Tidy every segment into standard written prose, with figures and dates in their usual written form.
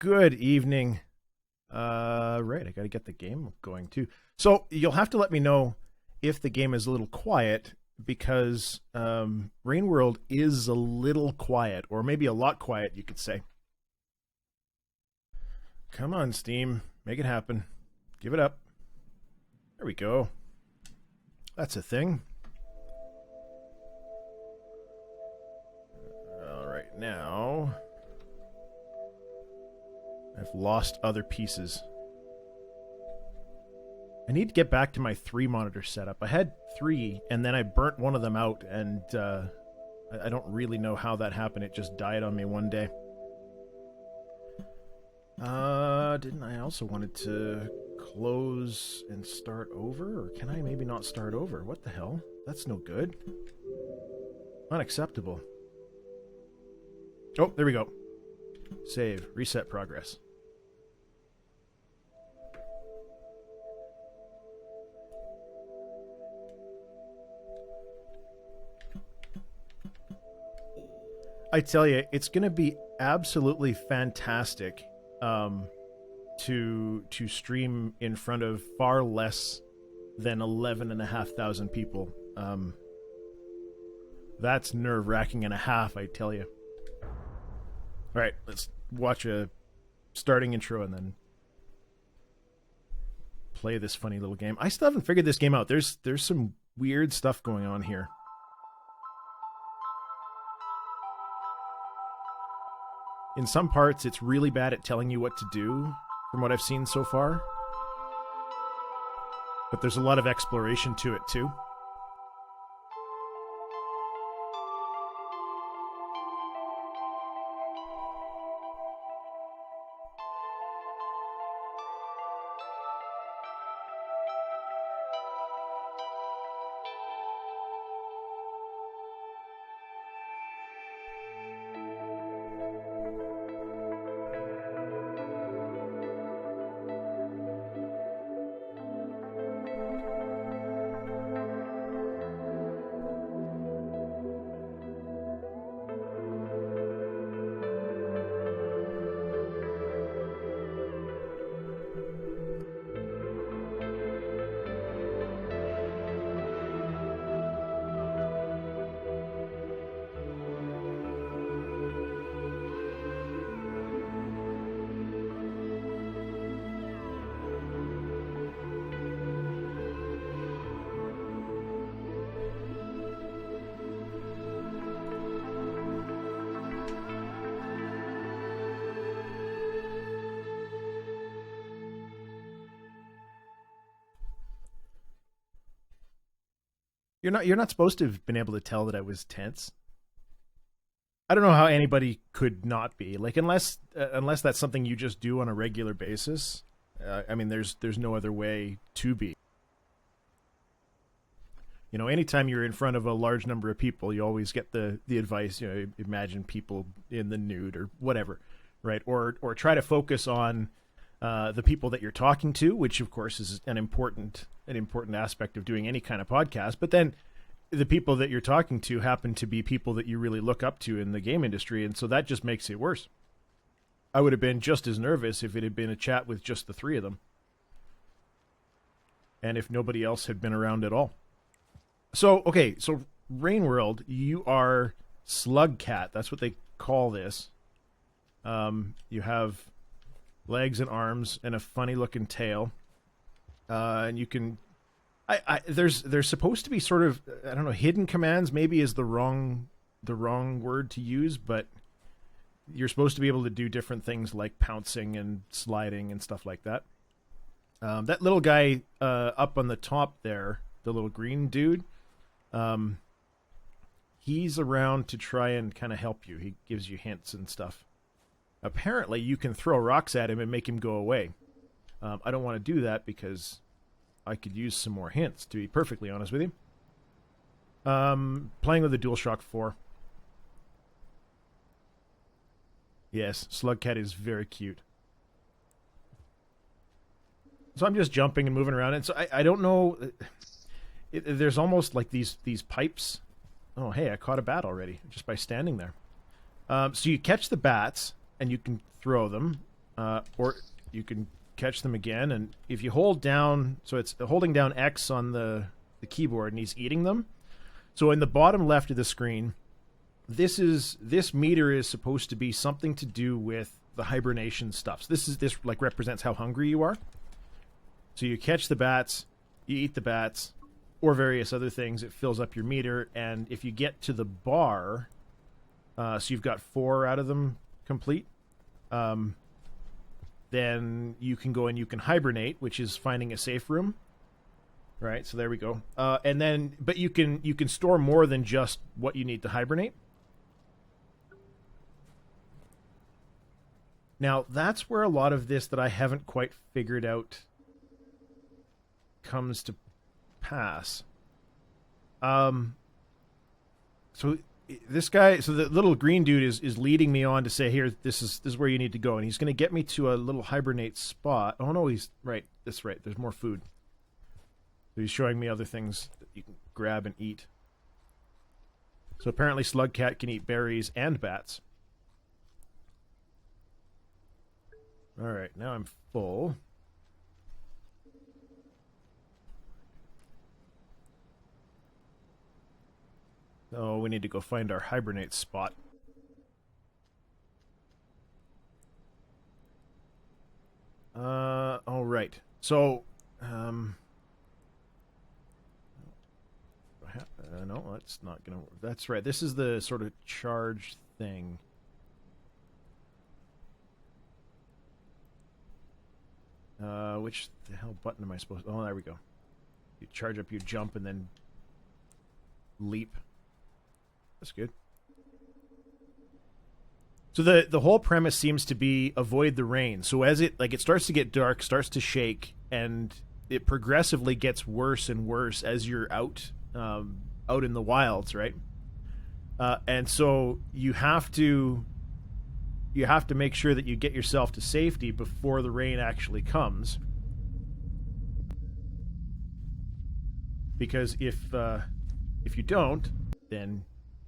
Good evening. Right, I gotta get the game going too. So you'll have to let me know if the game is a little quiet because Rain World is a little quiet, or maybe a lot quiet, you could say. Come on, Steam. Make it happen. Give it up. There we go. That's a thing. All right, now I've lost other pieces. I need to get back to my 3-monitor setup. I had 3, and then I burnt one of them out, and I don't really know how that happened. It just died on me one day. Didn't I also wanted to close and start over? Or can I maybe not start over? What the hell? That's no good. Unacceptable. Oh, there we go. Save. Reset progress. I tell you, it's going to be absolutely fantastic to stream in front of far less than 11,500 people. That's nerve-wracking and a half, I tell you. All right, let's watch a starting intro and then play this funny little game. I still haven't figured this game out. There's some weird stuff going on here. In some parts, it's really bad at telling you what to do, from what I've seen so far. But there's a lot of exploration to it, too. You're not supposed to have been able to tell that I was tense. I don't know how anybody could not be. Like unless that's something you just do on a regular basis. I mean, there's no other way to be. You know, anytime you're in front of a large number of people, you always get the advice, you know, imagine people in the nude or whatever, right? Or try to focus on the people that you're talking to, which of course is an important aspect of doing any kind of podcast. But then the people that you're talking to happen to be people that you really look up to in the game industry, and so that just makes it worse. I would have been just as nervous if it had been a chat with just the 3 of them, and if nobody else had been around at all. So, okay, so Rain World, you are Slug Cat. That's what they call this. You have legs and arms and a funny looking tail, and you can there's supposed to be sort of, I don't know, hidden commands maybe is the wrong word to use, but you're supposed to be able to do different things like pouncing and sliding and stuff like that. That little guy up on the top there, the little green dude, he's around to try and kind of help you. He gives you hints and stuff. Apparently, you can throw rocks at him and make him go away. I don't want to do that because I could use some more hints, to be perfectly honest with you. Playing with the DualShock 4. Yes, Slugcat is very cute. So I'm just jumping and moving around, and so I don't know. There's almost like these pipes. Oh, hey, I caught a bat already just by standing there. So you catch the bats and you can throw them, or you can catch them again. And if you hold down, so it's holding down X on the keyboard, and he's eating them. So in the bottom left of the screen, this meter is supposed to be something to do with the hibernation stuff. So this like represents how hungry you are. So you catch the bats, you eat the bats, or various other things. It fills up your meter, and if you get to the bar, so you've got 4 out of them complete, then you can go and you can hibernate, which is finding a safe room. Right, so there we go. And then, but you can store more than just what you need to hibernate. Now, that's where a lot of this that I haven't quite figured out comes to pass. So this guy, so the little green dude is leading me on to say, here, this is where you need to go, and he's going to get me to a little hibernate spot. Oh no, he's right. That's right. There's more food. So he's showing me other things that you can grab and eat. So apparently Slugcat can eat berries and bats. Alright, now I'm full. So we need to go find our hibernate spot. Alright. So, no, that's not gonna work. That's right. This is the sort of charge thing. Which the hell button am I supposed to... Oh, there we go. You charge up your jump and then leap. That's good. So the whole premise seems to be avoid the rain. So as it starts to get dark, starts to shake, and it progressively gets worse and worse as you're out in the wilds, right? And so you have to make sure that you get yourself to safety before the rain actually comes. Because if you don't, then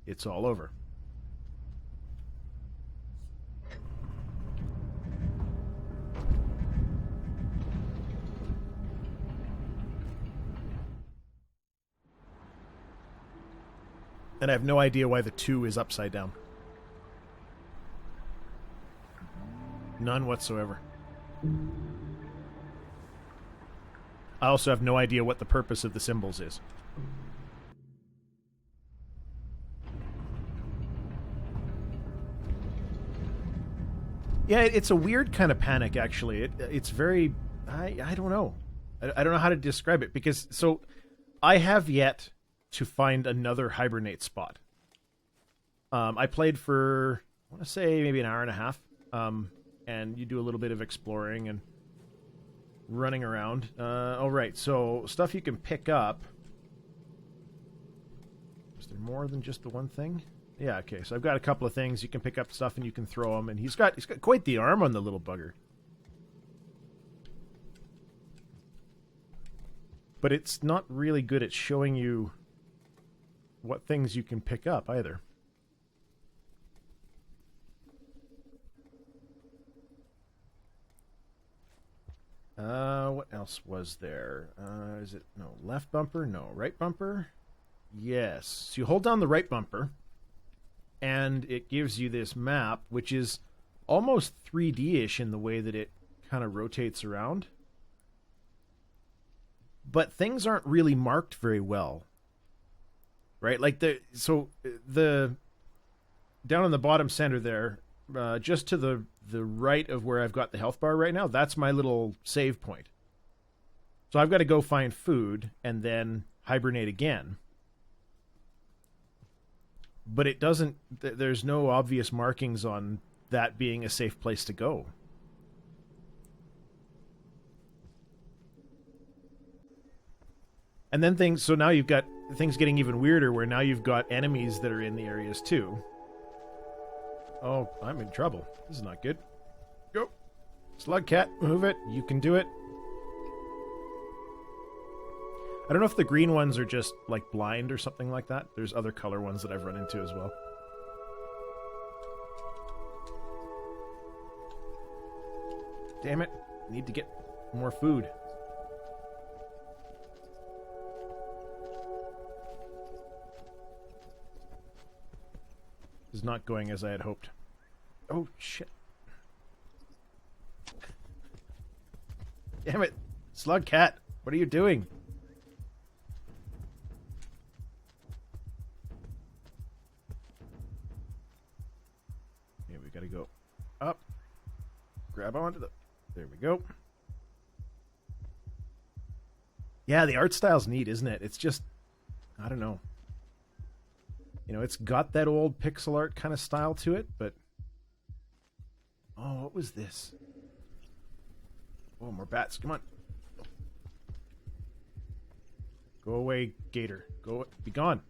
it's all over. And I have no idea why the 2 is upside down. None whatsoever. I also have no idea what the purpose of the symbols is. Yeah, it's a weird kind of panic, actually. It's very... I don't know. I don't know how to describe it, because... So, I have yet to find another hibernate spot. I played for, I want to say, maybe an hour and a half. And you do a little bit of exploring and running around. Alright, so stuff you can pick up. Is there more than just the one thing? Yeah, okay, so I've got a couple of things. You can pick up stuff and you can throw them, and he's got quite the arm on the little bugger. But it's not really good at showing you what things you can pick up either. What else was there? Is it... No, left bumper? No. Right bumper? Yes. So you hold down the right bumper, and it gives you this map, which is almost 3D-ish in the way that it kind of rotates around. But things aren't really marked very well. Right? Like, the down in the bottom center there, just to the right of where I've got the health bar right now, that's my little save point. So I've got to go find food and then hibernate again. But it doesn't... There's no obvious markings on that being a safe place to go. And then things... So now you've got things getting even weirder, where now you've got enemies that are in the areas too. Oh, I'm in trouble. This is not good. Go. Slugcat, move it. You can do it. I don't know if the green ones are just, like, blind or something like that. There's other color ones that I've run into as well. Damn it. I need to get more food. This is not going as I had hoped. Oh, shit. Damn it. Slug cat, what are you doing? Okay, we gotta go up. Grab onto the... There we go. Yeah, the art style's neat, isn't it? It's just... I don't know. You know, it's got that old pixel art kind of style to it, but... Oh, what was this? Oh, more bats. Come on. Go away, gator. Go... Be gone.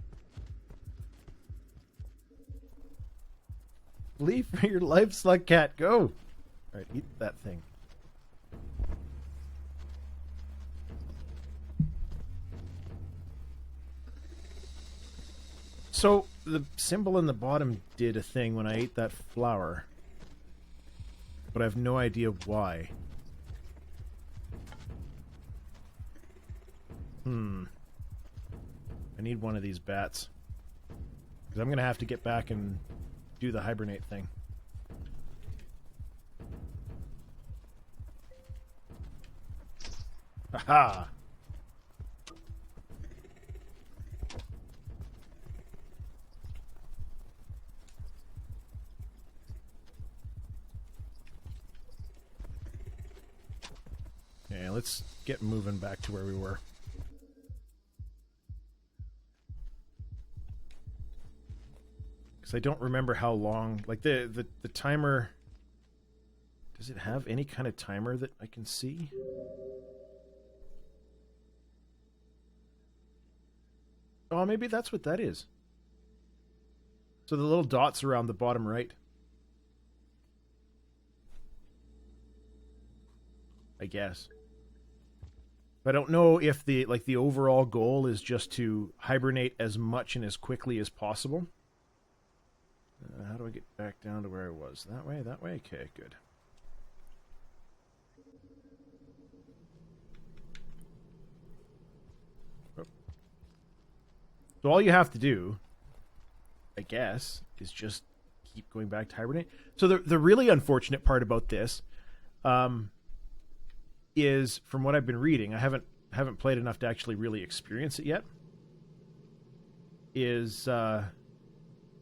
Leave for your life, slug cat. Go! Alright, eat that thing. So, the symbol in the bottom did a thing when I ate that flower. But I have no idea why. I need one of these bats. Because I'm going to have to get back and do the hibernate thing. Haha! Okay, let's get moving back to where we were. Because I don't remember how long... Like, the timer... Does it have any kind of timer that I can see? Oh, maybe that's what that is. So the little dots around the bottom right. I guess. I don't know if the overall goal is just to hibernate as much and as quickly as possible. How do I get back down to where I was? That way, that way? Okay, good. Oh. So all you have to do, I guess, is just keep going back to hibernate. So the really unfortunate part about this is, from what I've been reading, I haven't played enough to actually really experience it yet, is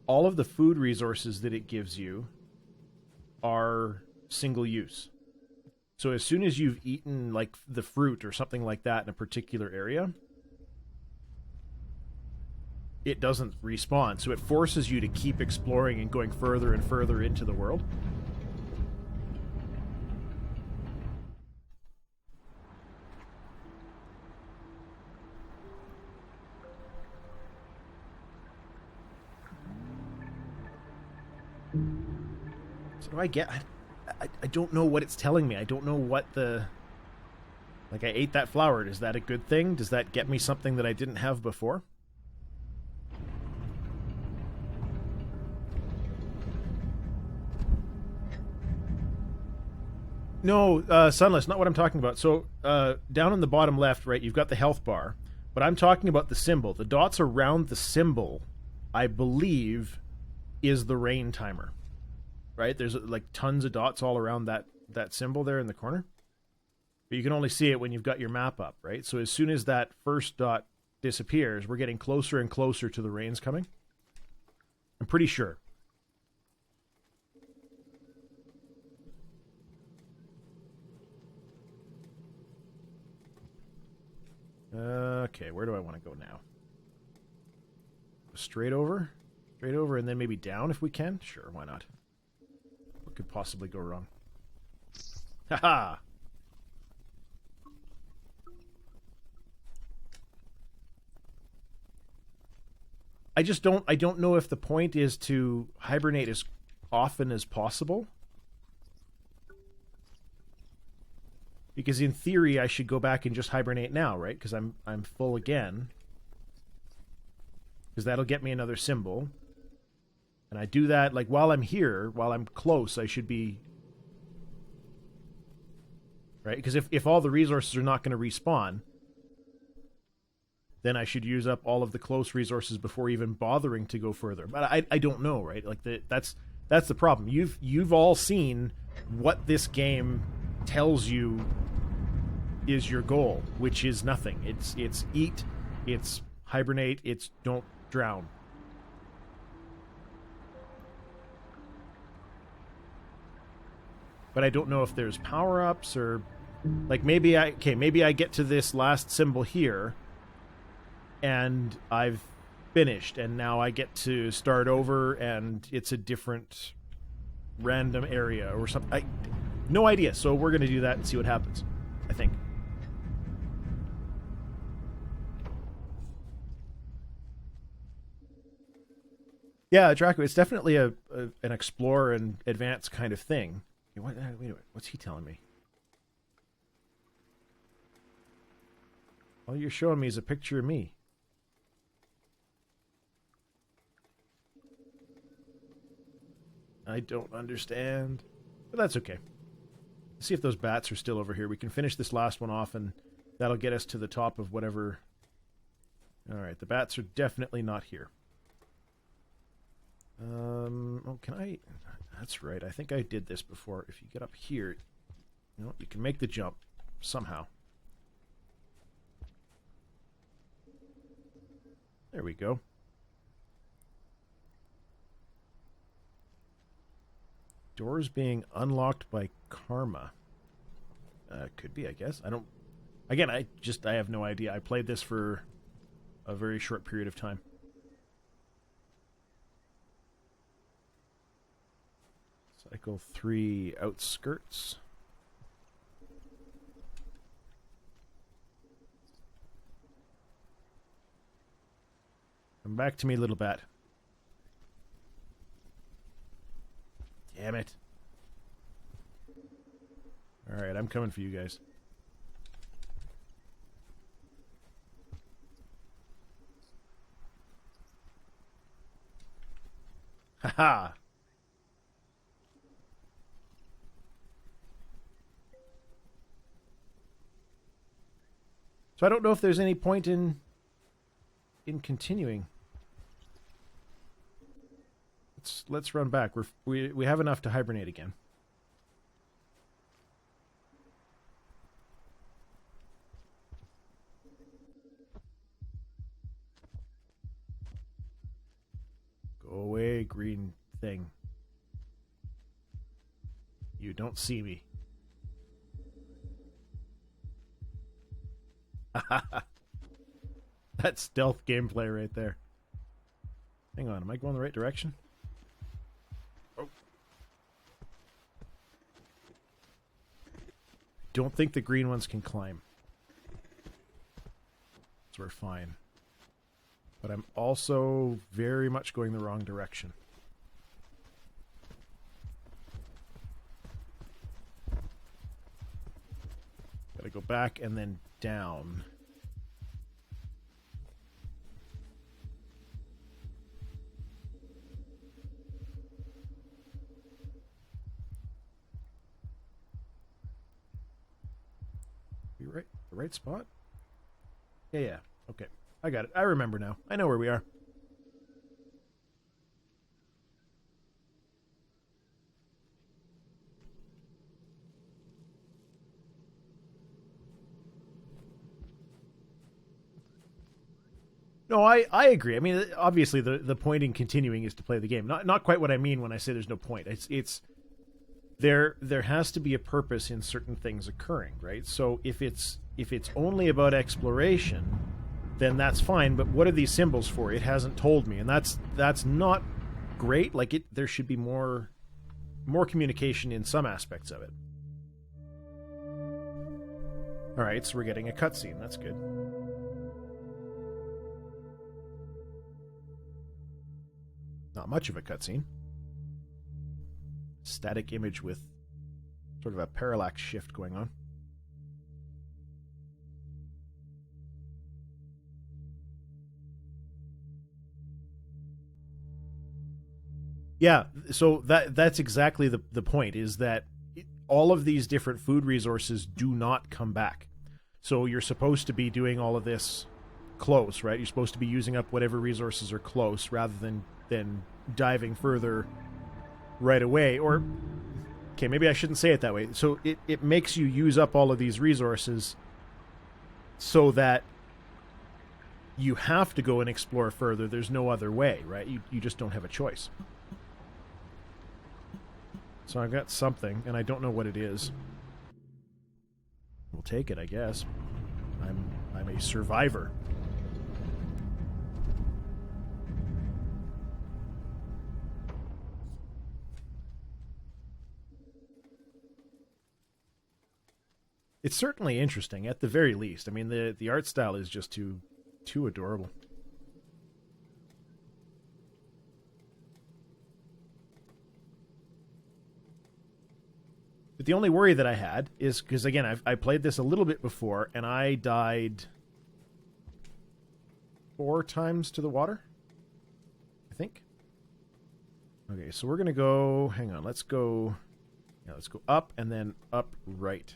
all of the food resources that it gives you are single use. So as soon as you've eaten like the fruit or something like that in a particular area, it doesn't respawn. So it forces you to keep exploring and going further and further into the world. So do I get... I don't know what it's telling me. I don't know what the... Like, I ate that flower. Is that a good thing? Does that get me something that I didn't have before? No, Sunless, not what I'm talking about. So, down in the bottom left, right, you've got the health bar. But I'm talking about the symbol. The dots around the symbol, I believe, is the rain timer. Right? There's like tons of dots all around that symbol there in the corner. But you can only see it when you've got your map up, right? So as soon as that first dot disappears, we're getting closer and closer to the rains coming. I'm pretty sure. Okay, where do I want to go now? Straight over? Straight over and then maybe down if we can? Sure, why not? What could possibly go wrong? Haha! I don't know if the point is to hibernate as often as possible. Because in theory, I should go back and just hibernate now, right? Because I'm full again. Because that'll get me another symbol. And I do that, like, while I'm here, while I'm close, I should be right? Because if all the resources are not going to respawn, then I should use up all of the close resources before even bothering to go further. But I don't know, right? Like that's the problem. You've all seen what this game tells you is your goal, which is nothing. It's eat, it's hibernate, it's don't drown. But I don't know if there's power-ups or like maybe I get to this last symbol here and I've finished and now I get to start over and it's a different random area or something. No idea. So we're going to do that and see what happens, I think. Yeah, Draco, it's definitely an explore and advance kind of thing. Wait a minute, what's he telling me? All you're showing me is a picture of me. I don't understand. But that's okay. Let's see if those bats are still over here. We can finish this last one off and that'll get us to the top of whatever. Alright, the bats are definitely not here. Oh, can I... That's right, I think I did this before. If you get up here, you know, you can make the jump somehow. There we go. Doors being unlocked by karma. Could be, I guess. I don't... Again, I have no idea. I played this for a very short period of time. Cycle 3 outskirts. Come back to me, little bat. Damn it. Alright, I'm coming for you guys. Haha! So I don't know if there's any point in continuing. Let's run back. We have enough to hibernate again. Go away, green thing. You don't see me. That's stealth gameplay right there. Hang on, am I going the right direction? Oh. Don't think the green ones can climb. So we're fine. But I'm also very much going the wrong direction. Gotta go back and then down. You right? The right spot? Yeah. Okay. I got it. I remember now. I know where we are. No, I agree. I mean, obviously the point in continuing is to play the game. Not quite what I mean when I say there's no point. It's there has to be a purpose in certain things occurring, right? So if it's only about exploration, then that's fine, but what are these symbols for? It hasn't told me, and that's not great. Like there should be more communication in some aspects of it. All right, so we're getting a cutscene. That's good. Not much of a cutscene. Static image with sort of a parallax shift going on. Yeah, so that's exactly the point, is that all of these different food resources do not come back. So you're supposed to be doing all of this close, right? You're supposed to be using up whatever resources are close rather than diving further right away. Or, okay, maybe I shouldn't say it that way. So it makes you use up all of these resources so that you have to go and explore further. There's no other way, right? You just don't have a choice. So I've got something, and I don't know what it is. We'll take it, I guess. I'm a survivor. It's certainly interesting, at the very least. I mean, the art style is just too adorable. But the only worry that I had is, because again, I played this a little bit before, and I died 4 times to the water, I think. Okay, so we're going to go, hang on, let's go up and then up right.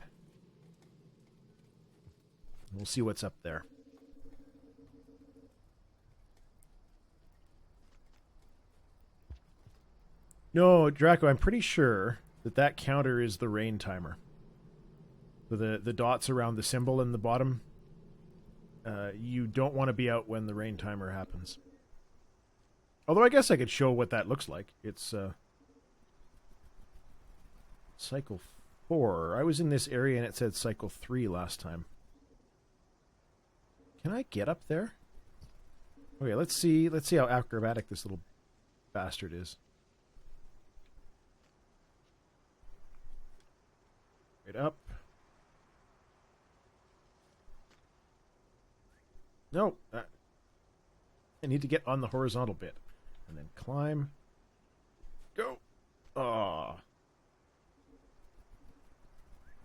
We'll see what's up there. No, Draco, I'm pretty sure that counter is the rain timer. So the dots around the symbol in the bottom, you don't want to be out when the rain timer happens. Although I guess I could show what that looks like. It's cycle 4. I was in this area and it said cycle 3 last time. Can I get up there? Okay, let's see how acrobatic this little bastard is. Right up. No, I need to get on the horizontal bit. And then climb. Go. Oh.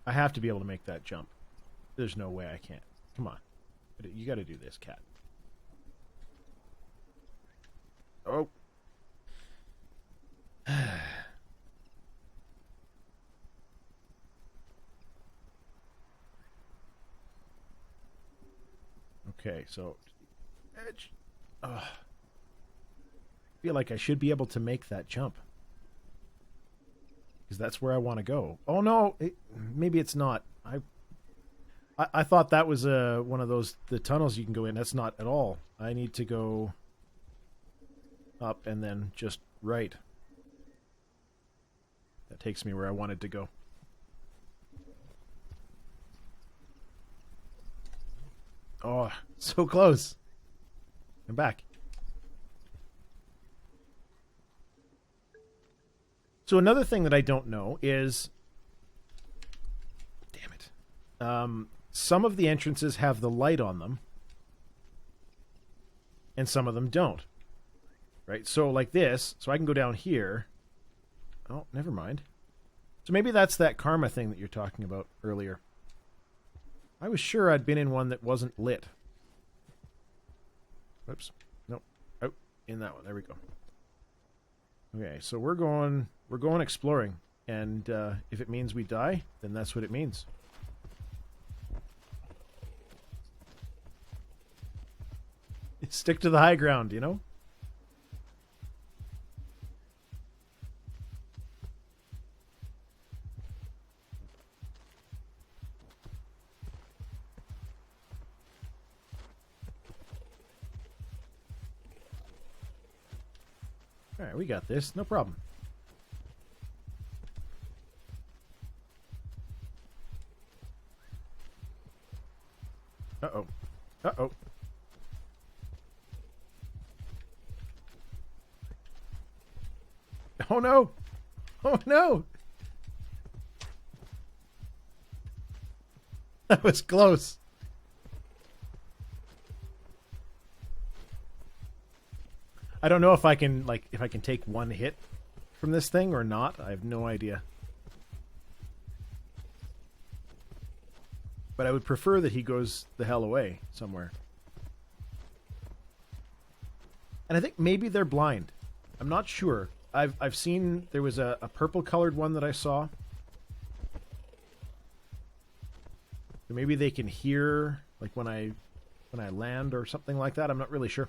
I have to be able to make that jump. There's no way I can't. Come on. You got to do this, cat. Oh. Okay, so edge. I feel like I should be able to make that jump, because that's where I want to go. Oh no, maybe it's not. I thought that was one of the tunnels you can go in. That's not at all. I need to go up and then just right. That takes me where I wanted to go. Oh, so close. I'm back. So another thing that I don't know is... Damn it. Some of the entrances have the light on them, and some of them don't. Right? So like this, so I can go down here. Oh, never mind. So maybe that's that karma thing that you're talking about earlier. I was sure I'd been in one that wasn't lit. Whoops. Nope. Oh, in that one. There we go. Okay, so we're going exploring, and if it means we die, then that's what it means. Stick to the high ground, you know? Alright, we got this. No problem. Uh-oh. Uh-oh. Oh no! Oh no! That was close. I don't know if I can take one hit from this thing or not. I have no idea. But I would prefer that he goes the hell away somewhere. And I think maybe they're blind. I'm not sure. I've seen there was a purple colored one that I saw. Maybe they can hear, like, when I land or something like that. I'm not really sure.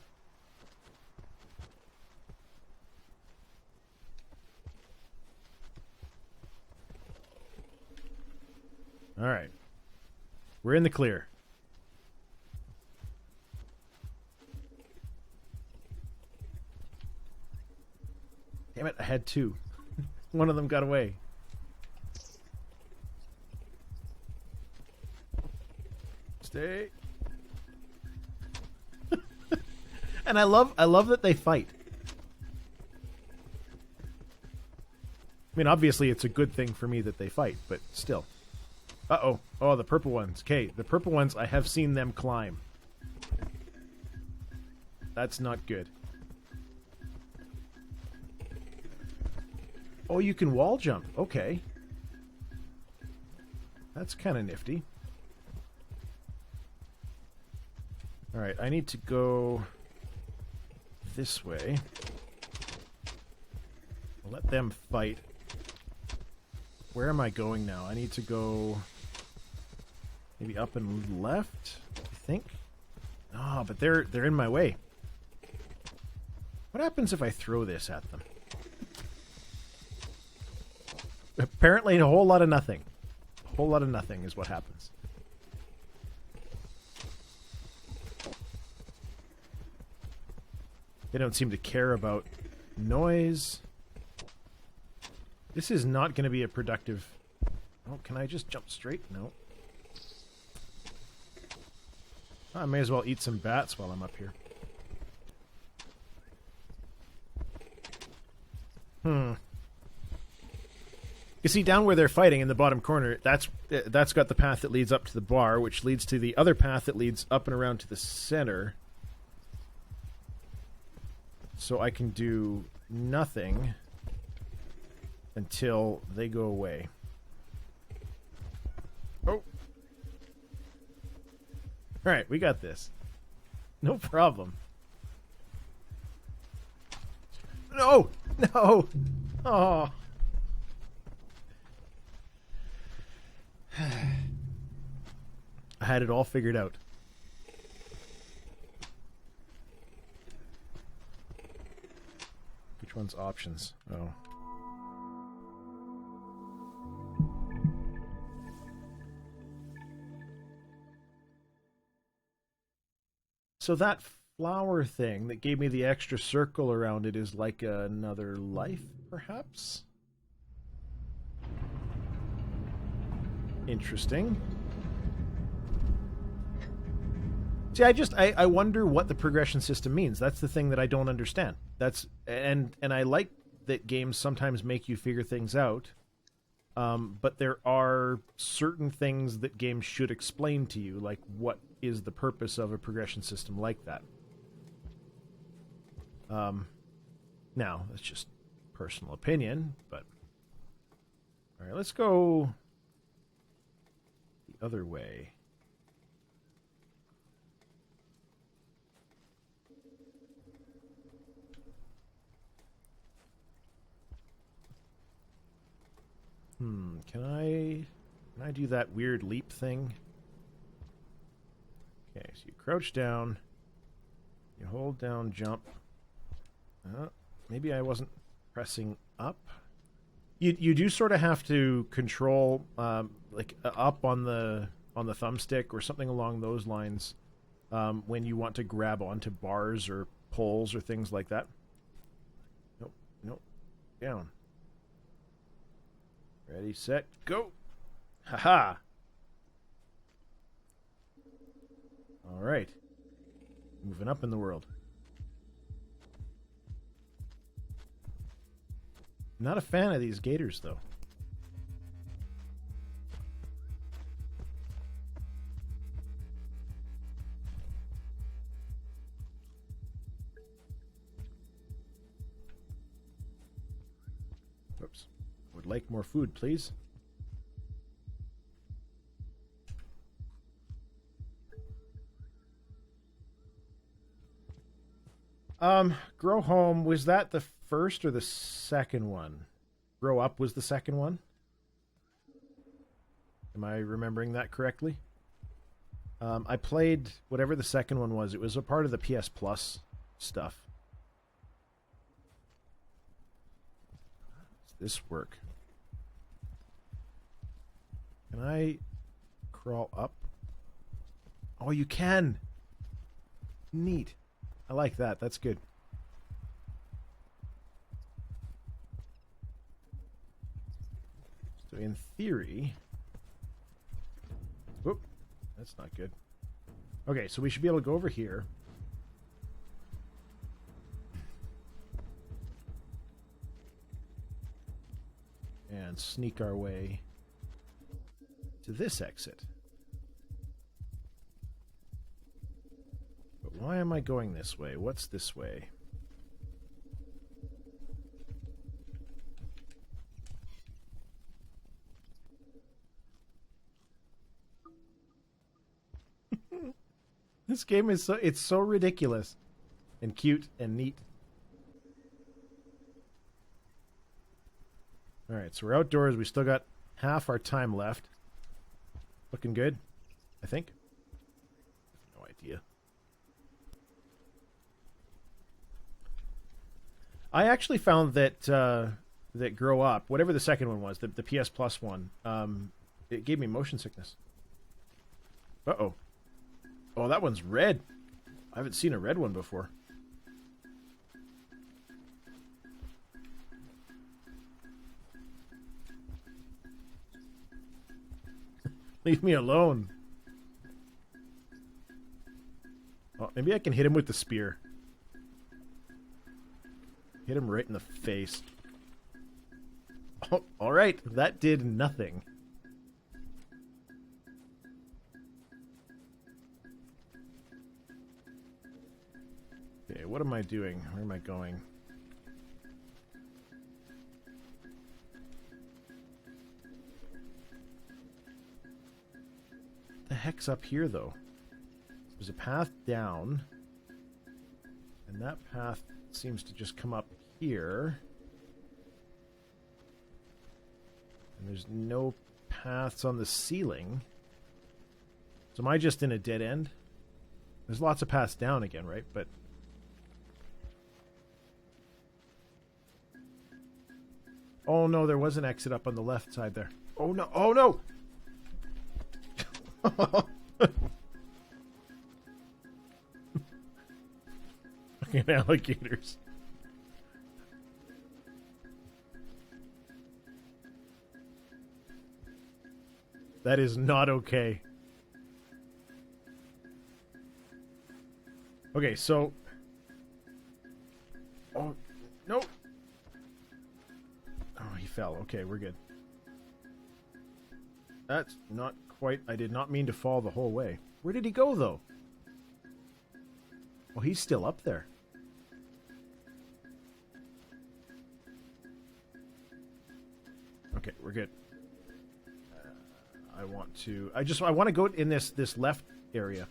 All right. We're in the clear. Damn it, I had two. One of them got away. Stay. And I love that they fight. I mean, obviously it's a good thing for me that they fight, but still. Uh-oh. Oh, the purple ones. Okay, the purple ones, I have seen them climb. That's not good. Oh, you can wall jump. Okay. That's kind of nifty. Alright, I need to go this way. I'll let them fight. Where am I going now? I need to go maybe up and left, I think. Ah, but they're in my way. What happens if I throw this at them? Apparently a whole lot of nothing. A whole lot of nothing is what happens. They don't seem to care about noise. This is not going to be a productive... Oh, can I just jump straight? No. I may as well eat some bats while I'm up here. You see, down where they're fighting in the bottom corner, that's got the path that leads up to the bar, which leads to the other path that leads up and around to the center. So I can do nothing until they go away. Oh. Alright, we got this. No problem. No! No! Oh. I had it all figured out. Which one's options? Oh. So that flower thing that gave me the extra circle around it is like another life, perhaps? Interesting. See, I wonder what the progression system means. That's the thing that I don't understand. And I like that games sometimes make you figure things out. But there are certain things that games should explain to you, like what is the purpose of a progression system like that. Now, that's just personal opinion, but... Alright, let's go the other way. Can I do that weird leap thing? Okay, so you crouch down, you hold down, jump. Maybe I wasn't pressing up. You do sort of have to control like up on the thumbstick or something along those lines when you want to grab onto bars or poles or things like that. Nope, nope, down. Ready, set, go! Haha! Alright. Moving up in the world. Not a fan of these gators, though. Oops. Would like more food, please. Grow Home, was that the first or the second one? Grow Up was the second one? Am I remembering that correctly? I played whatever the second one was. It was a part of the PS Plus stuff. Does this work? Can I crawl up? Oh, you can! Neat. I like that. That's good. So in theory... Whoop. That's not good. Okay, so we should be able to go over here. And sneak our way to this exit. But why am I going this way? What's this way? This game is it's so ridiculous and cute and neat. All right, so we're outdoors. We still got half our time left. Looking good, I think. No idea. I actually found that that Grow Up, whatever the second one was, the PS Plus one, it gave me motion sickness. Uh-oh. Oh, that one's red. I haven't seen a red one before. Leave me alone. Oh, maybe I can hit him with the spear. Hit him right in the face. Oh, alright. That did nothing. Okay, what am I doing? Where am I going? What the heck's up here, though? There's a path down. And that path seems to just come up here. And there's no paths on the ceiling. So am I just in a dead end? There's lots of paths down again, right? But... oh no, there was an exit up on the left side there. Oh no, oh no! Fucking alligators. That is not okay. Okay, so... oh, no! Oh, he fell. Okay, we're good. That's not quite... I did not mean to fall the whole way. Where did he go, though? Well, he's still up there. Okay, we're good. I want to... I want to go in this left area.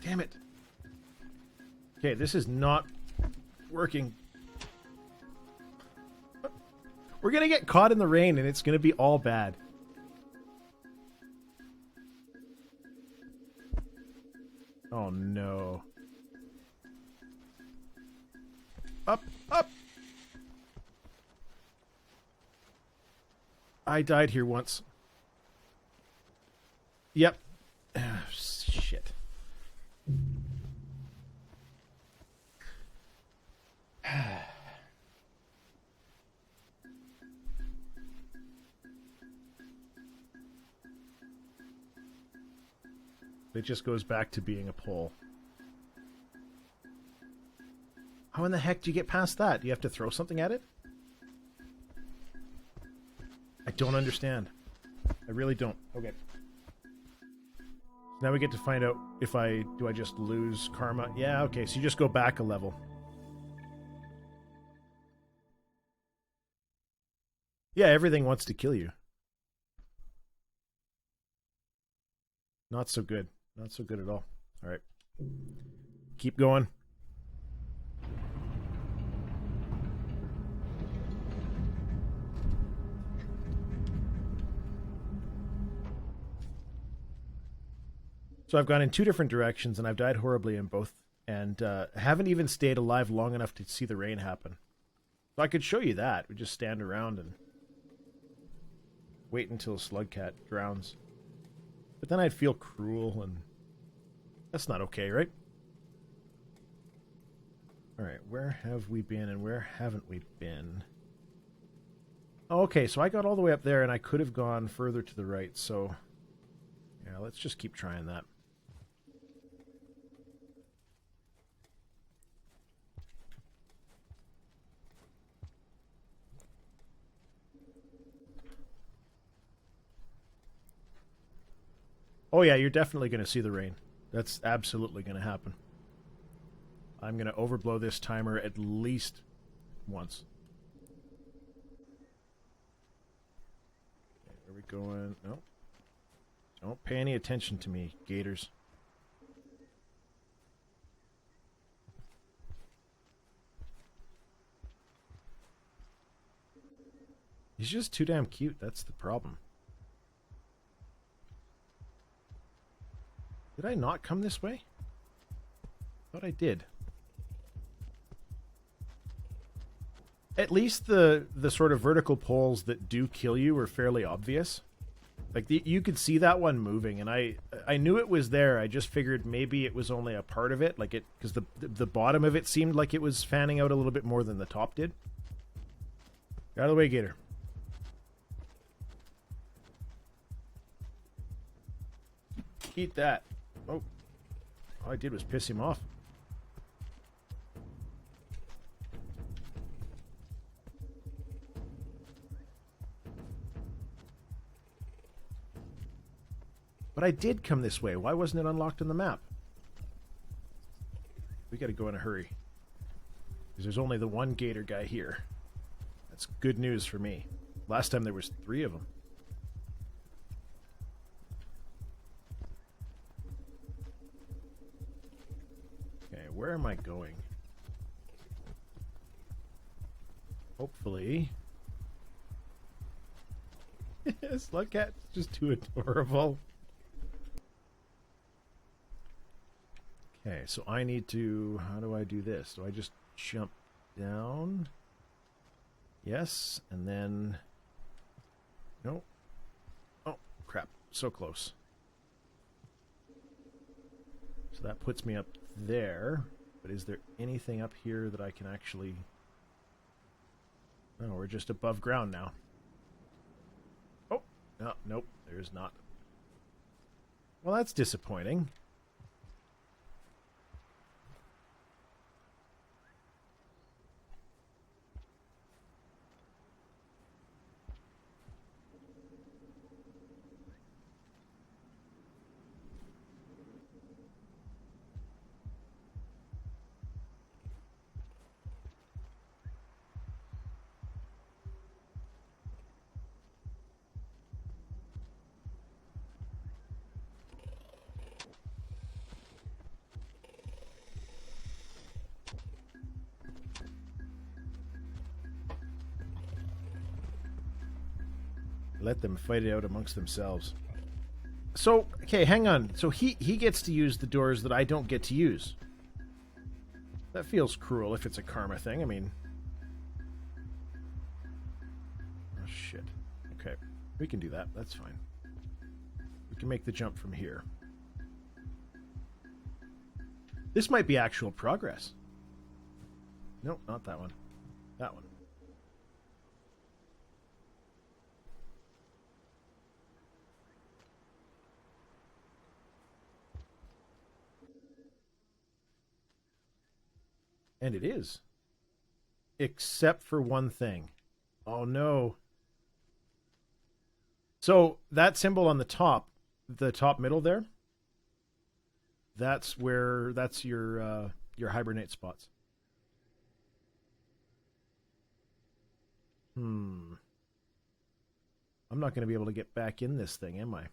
Damn it. Okay, this is not working. We're gonna get caught in the rain and it's gonna be all bad. Oh no. Up, up! I died here once. Yep. Shit. It just goes back to being a pole. How in the heck do you get past that? Do you have to throw something at it? I don't understand. I really don't. Okay. Now we get to find out if do I just lose karma? Yeah, okay, so you just go back a level. Yeah, everything wants to kill you. Not so good. Not so good at all. Alright. Keep going. So I've gone in 2 different directions, and I've died horribly in both, and haven't even stayed alive long enough to see the rain happen. So I could show you that. We just stand around and wait until Slugcat drowns. But then I'd feel cruel, and that's not okay, right? Alright, where have we been and where haven't we been? Oh, okay, so I got all the way up there, and I could have gone further to the right, so yeah, let's just keep trying that. Oh yeah, you're definitely going to see the rain. That's absolutely going to happen. I'm going to overblow this timer at least once. Okay, where are we going? No. Don't pay any attention to me, gators. He's just too damn cute. That's the problem. Did I not come this way? I thought I did. At least the sort of vertical poles that do kill you are fairly obvious. Like, you could see that one moving, and I knew it was there. I just figured maybe it was only a part of it, like it, because the bottom of it seemed like it was fanning out a little bit more than the top did. Get out of the way, gator. Eat that. Oh. All I did was piss him off. But I did come this way. Why wasn't it unlocked on the map? We gotta go in a hurry. Because there's only the one gator guy here. That's good news for me. Last time there was 3 of them. Okay, where am I going? Hopefully... Slugcat's just too adorable. Okay, so I need to... How do I do this? Do I just jump down? Yes, and then... No. Oh, crap. So close. So that puts me up there. But is there anything up here that I can actually... No, we're just above ground now. Oh, no, nope, there's not. Well, that's disappointing. Let them fight it out amongst themselves. So, okay, hang on. So he gets to use the doors that I don't get to use. That feels cruel if it's a karma thing. I mean... Oh, shit. Okay, we can do that. That's fine. We can make the jump from here. This might be actual progress. Nope, not that one. That one. And it is. Except for one thing. Oh no. So that symbol on the top middle there, that's your hibernate spots. I'm not going to be able to get back in this thing, am I?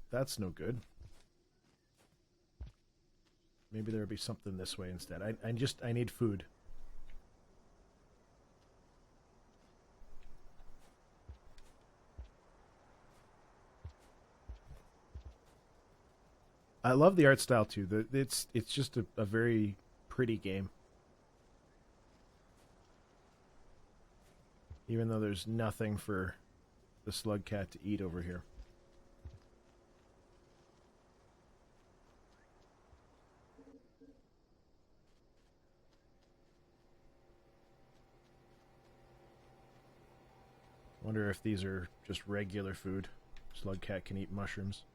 That's no good. Maybe there'll be something this way instead. I need food. I love the art style too. It's just a very pretty game. Even though there's nothing for the slug cat to eat over here. Wonder if these are just regular food. Slug cat can eat mushrooms.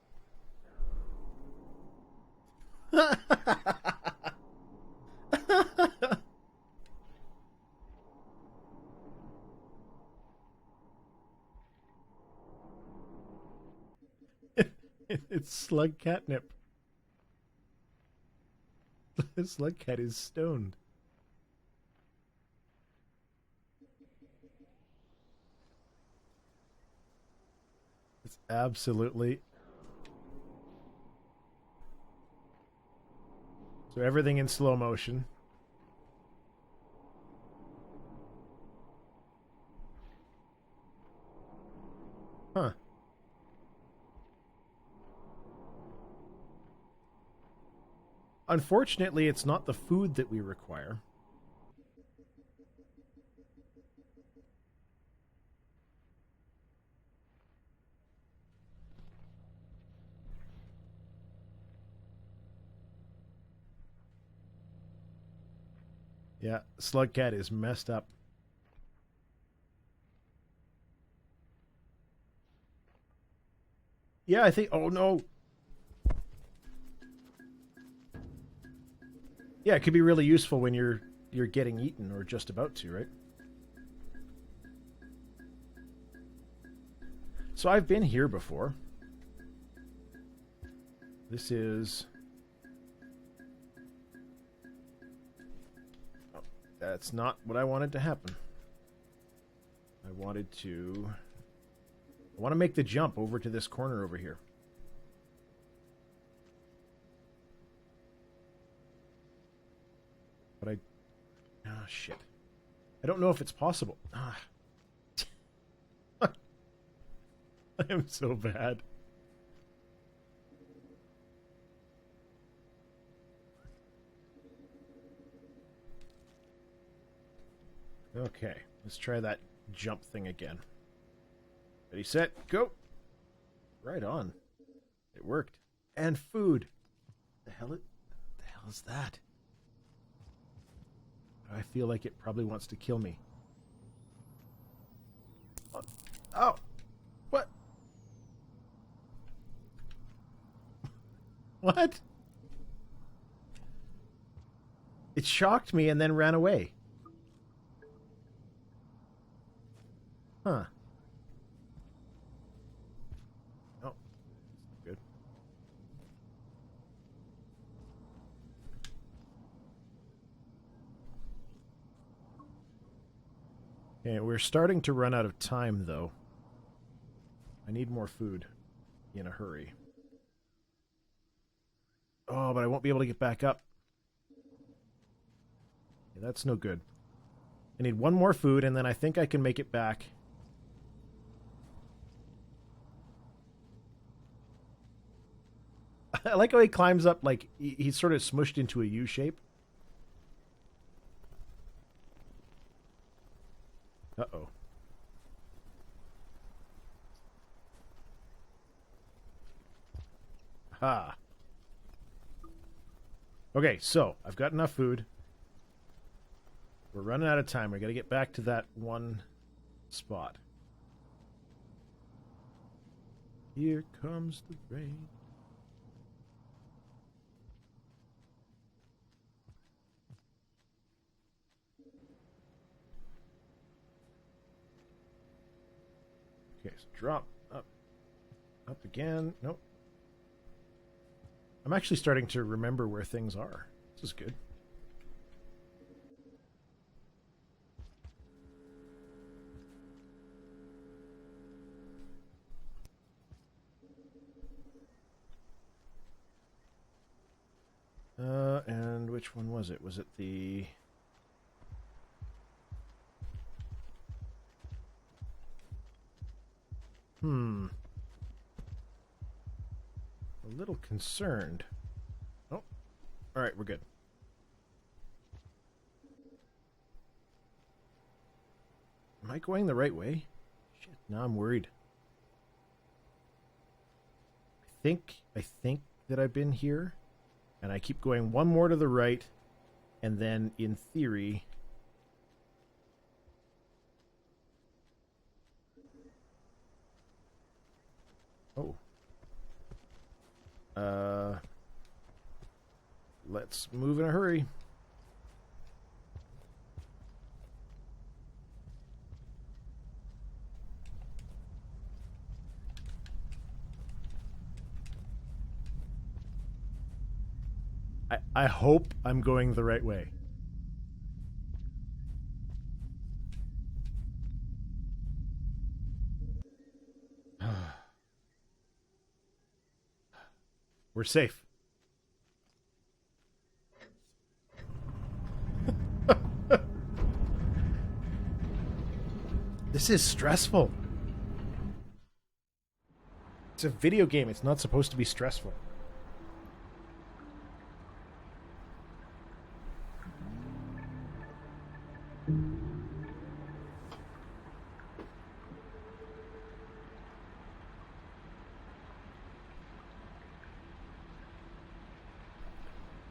It's slug catnip. Slug cat is stoned. It's absolutely... So everything in slow motion. Huh. Unfortunately, it's not the food that we require. Yeah, slug cat is messed up. Yeah, I think... Oh, no. Yeah, it could be really useful when you're getting eaten or just about to, right? So I've been here before. This is... Oh, that's not what I wanted to happen. I want to make the jump over to this corner over here. But I... Ah, shit. I don't know if it's possible. Ah. I am so bad. Okay, let's try that jump thing again. Ready, set, go! Right on. It worked. And food. The hell is that? I feel like it probably wants to kill me. Oh! What? What? It shocked me and then ran away. Huh. Oh. Good. Okay, we're starting to run out of time, though. I need more food in a hurry. Oh, but I won't be able to get back up. Okay, that's no good. I need one more food, and then I think I can make it back. I like how he climbs up, like, he's sort of smushed into a U shape. Uh-oh. Ha. Okay, so, I've got enough food. We're running out of time. We got to get back to that one spot. Here comes the rain. Okay, so drop, up, up again. Nope. I'm actually starting to remember where things are. This is good. And which one was it? Was it the... A little concerned. right, we're good. Am I going the right way? Shit, now I'm worried. I think that I've been here, and I keep going one more to the right, and then in theory... Oh. Let's move in a hurry. I hope I'm going the right way. We're safe. This is stressful. It's a video game. It's not supposed to be stressful.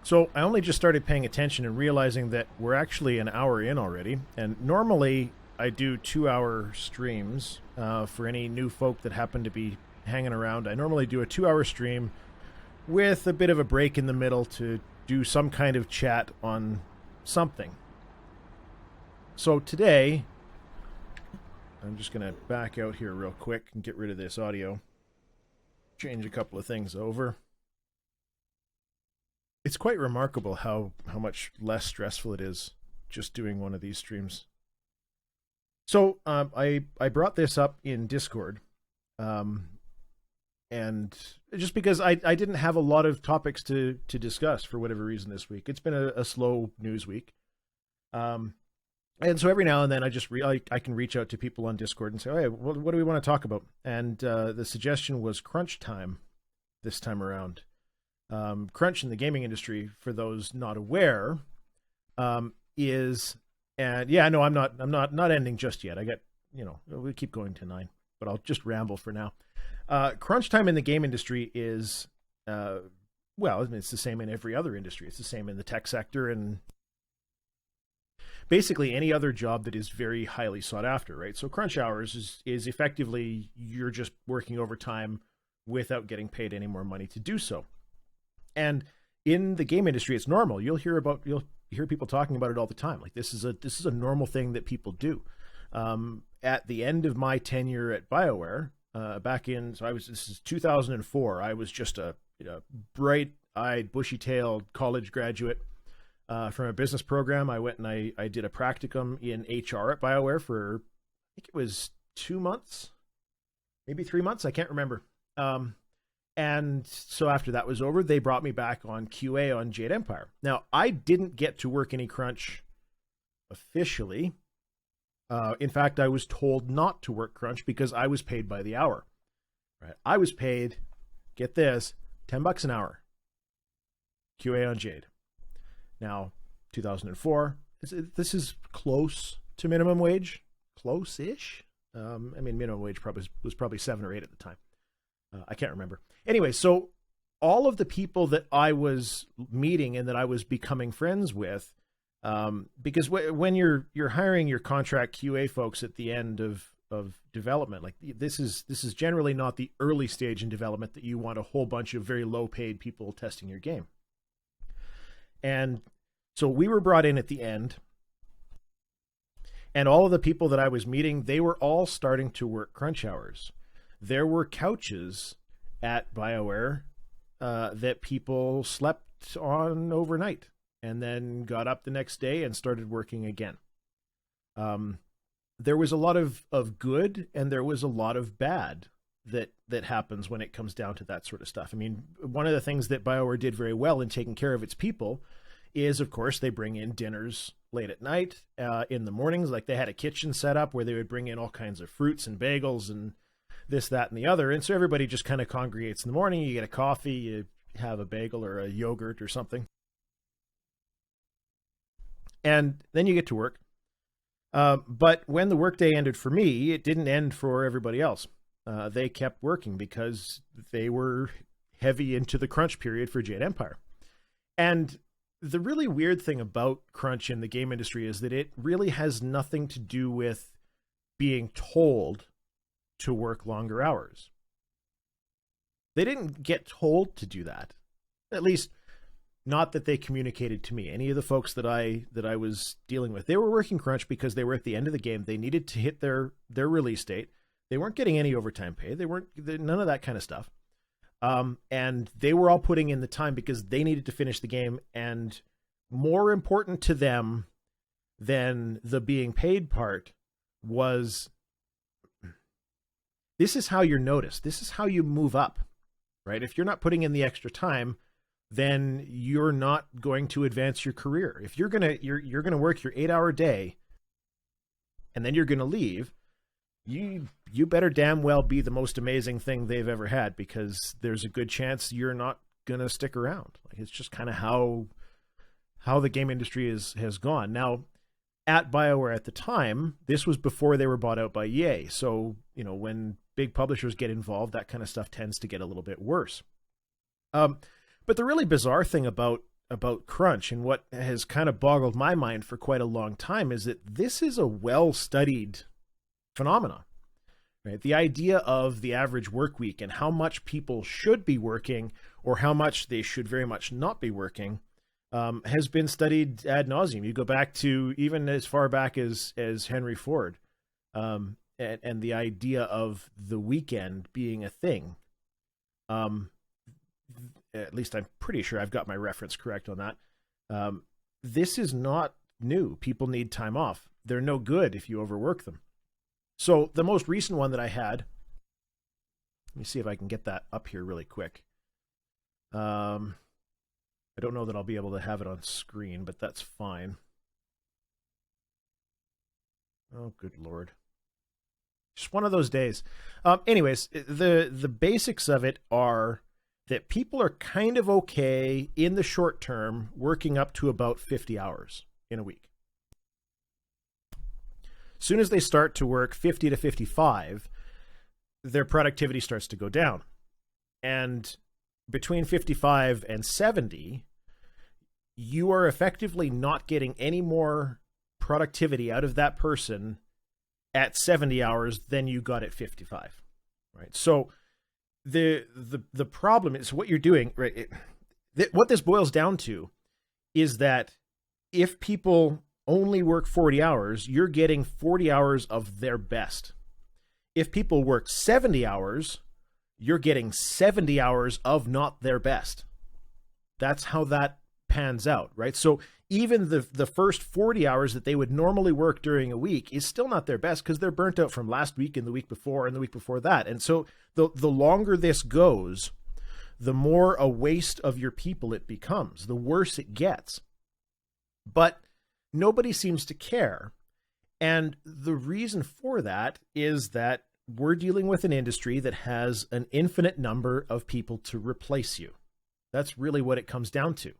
So I only just started paying attention and realizing that we're actually an hour in already. And normally I do 2-hour streams for any new folk that happen to be hanging around. I normally do a 2-hour stream with a bit of a break in the middle to do some kind of chat on something. So today, I'm just going to back out here real quick and get rid of this audio. Change a couple of things over. It's quite remarkable how much less stressful it is just doing one of these streams. So I brought this up in Discord, and just because I didn't have a lot of topics to discuss for whatever reason this week. It's been a slow news week. And so every now and then I can reach out to people on Discord and say, oh, hey, what do we want to talk about? And the suggestion was crunch time this time around. Crunch in the gaming industry, for those not aware, is, and yeah, no, I'm not ending just yet. I get, we keep going to 9, but I'll just ramble for now. Crunch time in the game industry is, well, I mean, it's the same in every other industry. It's the same in the tech sector and basically any other job that is very highly sought after, right? So crunch hours is effectively you're just working overtime without getting paid any more money to do so. And in the game industry, it's normal. You'll hear people talking about it all the time. Like this is a normal thing that people do. At the end of my tenure at BioWare, this is 2004. I was just a bright-eyed, bushy-tailed college graduate from a business program. I went and I did a practicum in HR at BioWare for, I think it was 2 months, maybe 3 months. I can't remember. And so after that was over, they brought me back on QA on Jade Empire. Now, I didn't get to work any crunch officially. In fact, I was told not to work crunch because I was paid by the hour. Right? I was paid, get this, $10 an hour. QA on Jade. Now, 2004, this is close to minimum wage. Close-ish. I mean, minimum wage was probably 7 or 8 at the time. I can't remember. Anyway, so all of the people that I was meeting and that I was becoming friends with, because when you're hiring your contract QA folks at the end of development, like this is generally not the early stage in development that you want a whole bunch of very low paid people testing your game. And so we were brought in at the end, and all of the people that I was meeting, they were all starting to work crunch hours. There were couches at BioWare that people slept on overnight and then got up the next day and started working again. There was a lot of good and there was a lot of bad that happens when it comes down to that sort of stuff. I mean, one of the things that BioWare did very well in taking care of its people is, of course, they bring in dinners late at night, in the mornings. Like they had a kitchen set up where they would bring in all kinds of fruits and bagels and this, that, and the other. And so everybody just kind of congregates in the morning. You get a coffee, you have a bagel or a yogurt or something. And then you get to work. But when the workday ended for me, it didn't end for everybody else. They kept working because they were heavy into the crunch period for Jade Empire. And the really weird thing about crunch in the game industry is that it really has nothing to do with being told to work longer hours. They didn't get told to do that. At least not that they communicated to me. Any of the folks that I was dealing with, they were working crunch because they were at the end of the game. They needed to hit their release date. They weren't getting any overtime pay. None of that kind of stuff. And they were all putting in the time because they needed to finish the game. And more important to them than the being paid part was, this is how you're noticed. This is how you move up, right? If you're not putting in the extra time, then you're not going to advance your career. If you're gonna work your 8-hour day and then you're gonna leave, you better damn well be the most amazing thing they've ever had, because there's a good chance you're not gonna stick around. Like, it's just kind of how the game industry has gone. Now, at BioWare at the time, this was before they were bought out by EA. So, when big publishers get involved, that kind of stuff tends to get a little bit worse. But the really bizarre thing about crunch, and what has kind of boggled my mind for quite a long time, is that this is a well-studied phenomenon, right? The idea of the average work week and how much people should be working or how much they should very much not be working has been studied ad nauseum. You go back to even as far back as Henry Ford, and the idea of the weekend being a thing. At least I'm pretty sure I've got my reference correct on that. This is not new. People need time off. They're no good if you overwork them. So the most recent one that I had, let me see if I can get that up here really quick. I don't know that I'll be able to have it on screen, but that's fine. Oh, good Lord. Just one of those days. Anyways, the basics of it are that people are kind of okay in the short term working up to about 50 hours in a week. As soon as they start to work 50 to 55, their productivity starts to go down. And between 55 and 70, you are effectively not getting any more productivity out of that person at 70 hours than you got at 55, right? So the problem is what you're doing, right? What this boils down to is that if people only work 40 hours, you're getting 40 hours of their best. If people work 70 hours, you're getting 70 hours of not their best. That's how that pans out, right? So even the first 40 hours that they would normally work during a week is still not their best because they're burnt out from last week and the week before and the week before that. And so the longer this goes, the more a waste of your people it becomes, the worse it gets. But nobody seems to care. And the reason for that is that we're dealing with an industry that has an infinite number of people to replace you. That's really what it comes down to.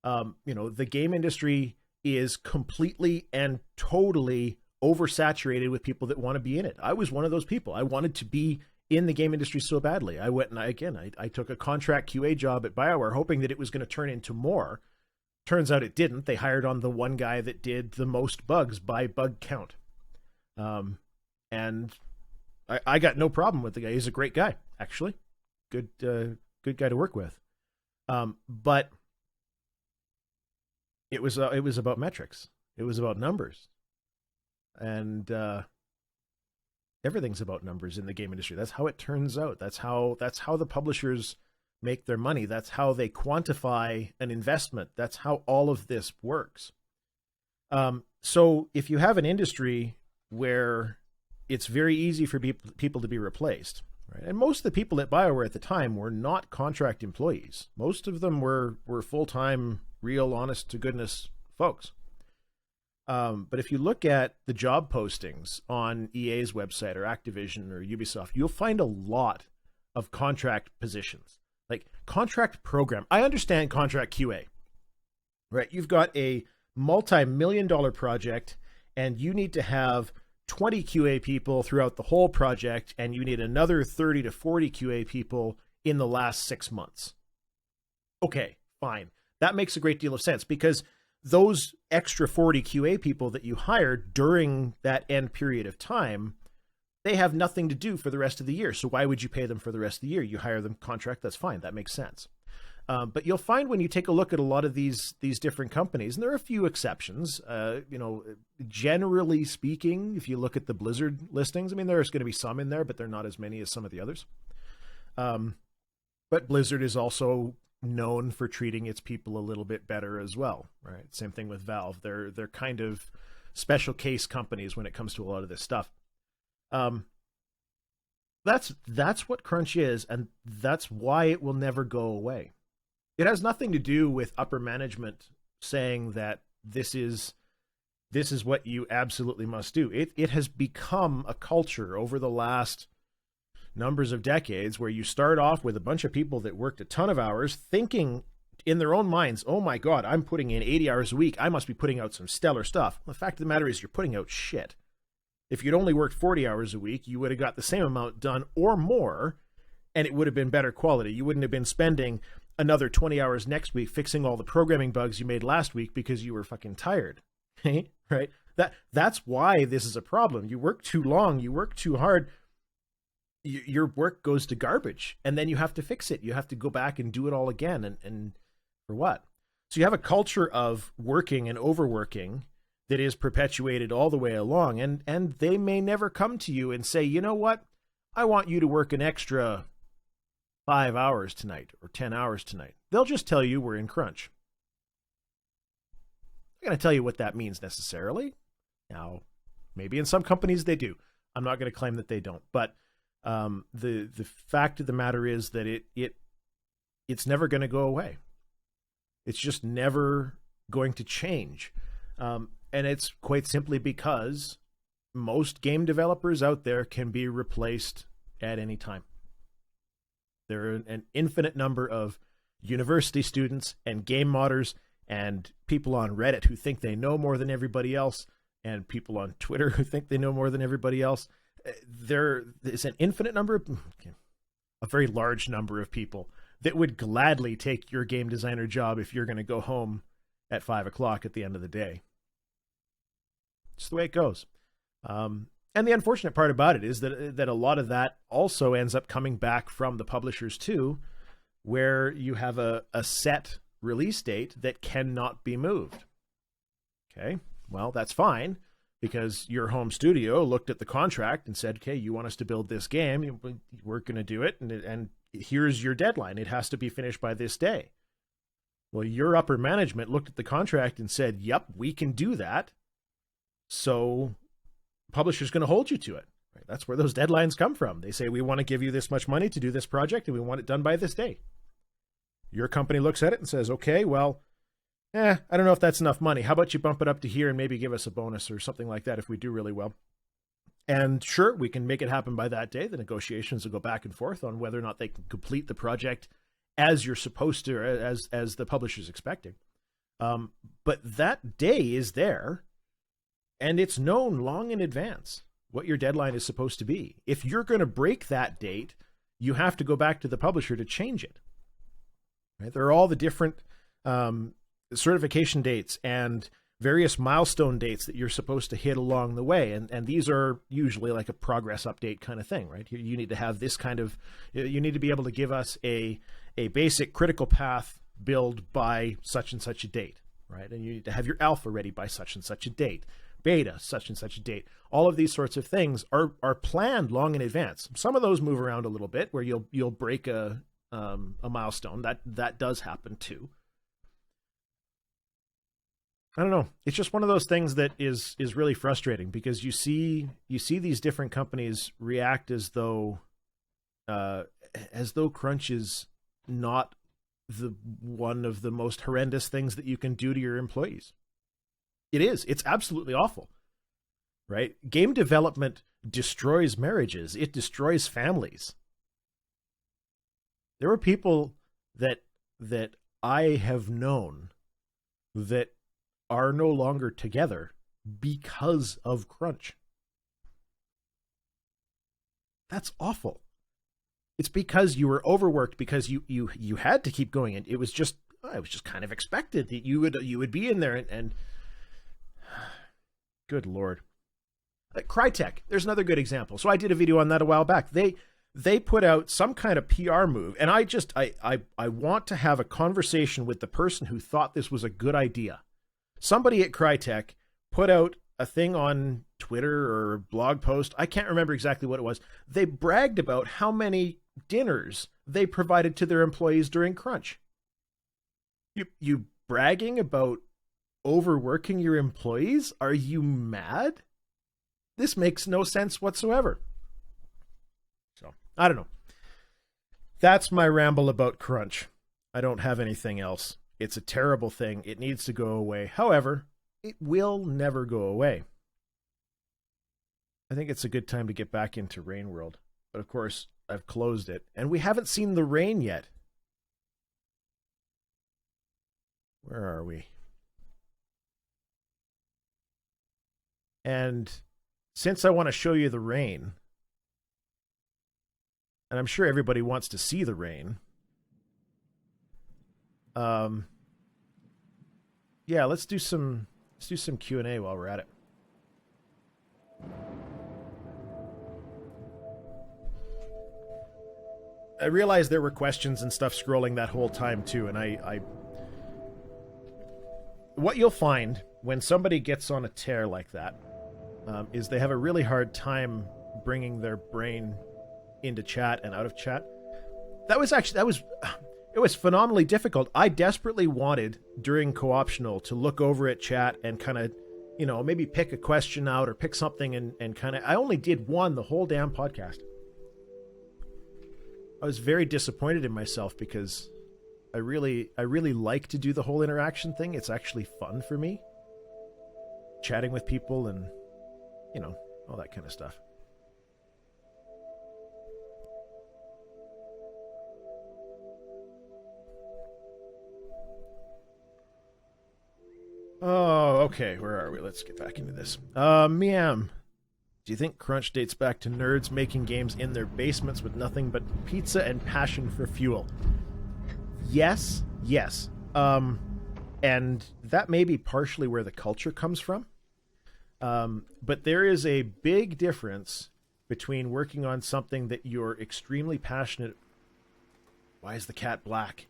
The game industry is completely and totally oversaturated with people that want to be in it. I was one of those people. I wanted to be in the game industry so badly. I went and I took a contract QA job at BioWare hoping that it was going to turn into more. Turns out it didn't. They hired on the one guy that did the most bugs by bug count. And I got no problem with the guy. He's a great guy, actually. Good guy to work with. But it was about metrics. It was about numbers. And everything's about numbers in the game industry. That's how it turns out. That's how the publishers make their money. That's how they quantify an investment. That's how all of this works. So if you have an industry where it's very easy for people to be replaced, right? And most of the people at BioWare at the time were not contract employees. Most of them were full-time, real, honest to goodness folks. But if you look at the job postings on EA's website or Activision or Ubisoft, you'll find a lot of contract positions. Like contract program. I understand contract QA, right? You've got a multi-million-dollar project, and you need to have 20 QA people throughout the whole project, and you need another 30 to 40 QA people in the last 6 months. Okay, fine. That makes a great deal of sense, because those extra 40 QA people that you hired during that end period of time, they have nothing to do for the rest of the year. So why would you pay them for the rest of the year? You hire them contract, that's fine. That makes sense. But you'll find when you take a look at a lot of these different companies, and there are a few exceptions, generally speaking, if you look at the Blizzard listings, I mean, there's going to be some in there, but they're not as many as some of the others. But Blizzard is also known for treating its people a little bit better as well, right? Same thing with Valve. They're kind of special case companies when it comes to a lot of this stuff. That's what crunch is, and that's why it will never go away. It has nothing to do with upper management saying that this is what you absolutely must do. It has become a culture over the last numbers of decades where you start off with a bunch of people that worked a ton of hours thinking in their own minds, oh my God, I'm putting in 80 hours a week. I must be putting out some stellar stuff. The fact of the matter is you're putting out shit. If you'd only worked 40 hours a week, you would have got the same amount done or more, and it would have been better quality. You wouldn't have been spending another 20 hours next week fixing all the programming bugs you made last week because you were fucking tired. Right? That's why this is a problem. You work too long, you work too hard, your work goes to garbage, and then you have to fix it. You have to go back and do it all again, and for what? So you have a culture of working and overworking that is perpetuated all the way along, and they may never come to you and say, you know what, I want you to work an extra 5 hours tonight or 10 hours tonight. They'll just tell you we're in crunch. I'm not going to tell you what that means necessarily. Now, maybe in some companies they do. I'm not going to claim that they don't, but the fact of the matter is that it's never going to go away. It's just never going to change. And it's quite simply because most game developers out there can be replaced at any time. There are an infinite number of university students and game modders and people on Reddit who think they know more than everybody else, and people on Twitter who think they know more than everybody else. There is an infinite number, a very large number of people that would gladly take your game designer job if you're going to go home at 5 o'clock at the end of the day. It's the way it goes. And the unfortunate part about it is that a lot of that also ends up coming back from the publishers too, where you have a set release date that cannot be moved. Okay, well, that's fine, because your home studio looked at the contract and said, okay, you want us to build this game, we're going to do it, and here's your deadline. It has to be finished by this day. Well, your upper management looked at the contract and said, yep, we can do that. So publisher's going to hold you to it. Right? That's where those deadlines come from. They say, we want to give you this much money to do this project, and we want it done by this day. Your company looks at it and says, okay, well, I don't know if that's enough money. How about you bump it up to here and maybe give us a bonus or something like that if we do really well? And sure, we can make it happen by that day. The negotiations will go back and forth on whether or not they can complete the project as you're supposed to, or as the publisher's expecting. But that day is there, and it's known long in advance what your deadline is supposed to be. If you're going to break that date, you have to go back to the publisher to change it. Right? There are all the different certification dates and various milestone dates that you're supposed to hit along the way. And these are usually like a progress update kind of thing, right? You need to have this kind of, you need to be able to give us a basic critical path build by such and such a date, right? And you need to have your alpha ready by such and such a date, beta, such and such a date. All of these sorts of things are planned long in advance. Some of those move around a little bit where you'll break a milestone. That does happen too. I don't know. It's just one of those things that is really frustrating, because you see these different companies react as though crunch is not one of the most horrendous things that you can do to your employees. It is. It's absolutely awful, right? Game development destroys marriages. It destroys families. There are people that I have known that are no longer together because of crunch. That's awful. It's because you were overworked, because you had to keep going, and it was just kind of expected that you would be in there, and good Lord. Crytek, there's another good example. So I did a video on that a while back. They put out some kind of PR move, and I want to have a conversation with the person who thought this was a good idea. Somebody at Crytek put out a thing on Twitter or a blog post. I can't remember exactly what it was. They bragged about how many dinners they provided to their employees during crunch. You bragging about overworking your employees? Are you mad? This makes no sense whatsoever. So, I don't know. That's my ramble about crunch. I don't have anything else. It's a terrible thing. It needs to go away. However, it will never go away. I think it's a good time to get back into Rain World. But of course, I've closed it. And we haven't seen the rain yet. Where are we? And since I want to show you the rain, and I'm sure everybody wants to see the rain, yeah, let's do some Q&A while we're at it. I realized there were questions and stuff scrolling that whole time too, and I what you'll find when somebody gets on a tear like that is they have a really hard time bringing their brain into chat and out of chat. It was phenomenally difficult. I desperately wanted during co-optional to look over at chat and kind of, maybe pick a question out or pick something and kind of, I only did one the whole damn podcast. I was very disappointed in myself because I really like to do the whole interaction thing. It's actually fun for me. Chatting with people and, all that kind of stuff. Oh, okay. Where are we? Let's get back into this. Miam. Do you think crunch dates back to nerds making games in their basements with nothing but pizza and passion for fuel? Yes. And that may be partially where the culture comes from. But there is a big difference between working on something that you're extremely passionate. Why is the cat black?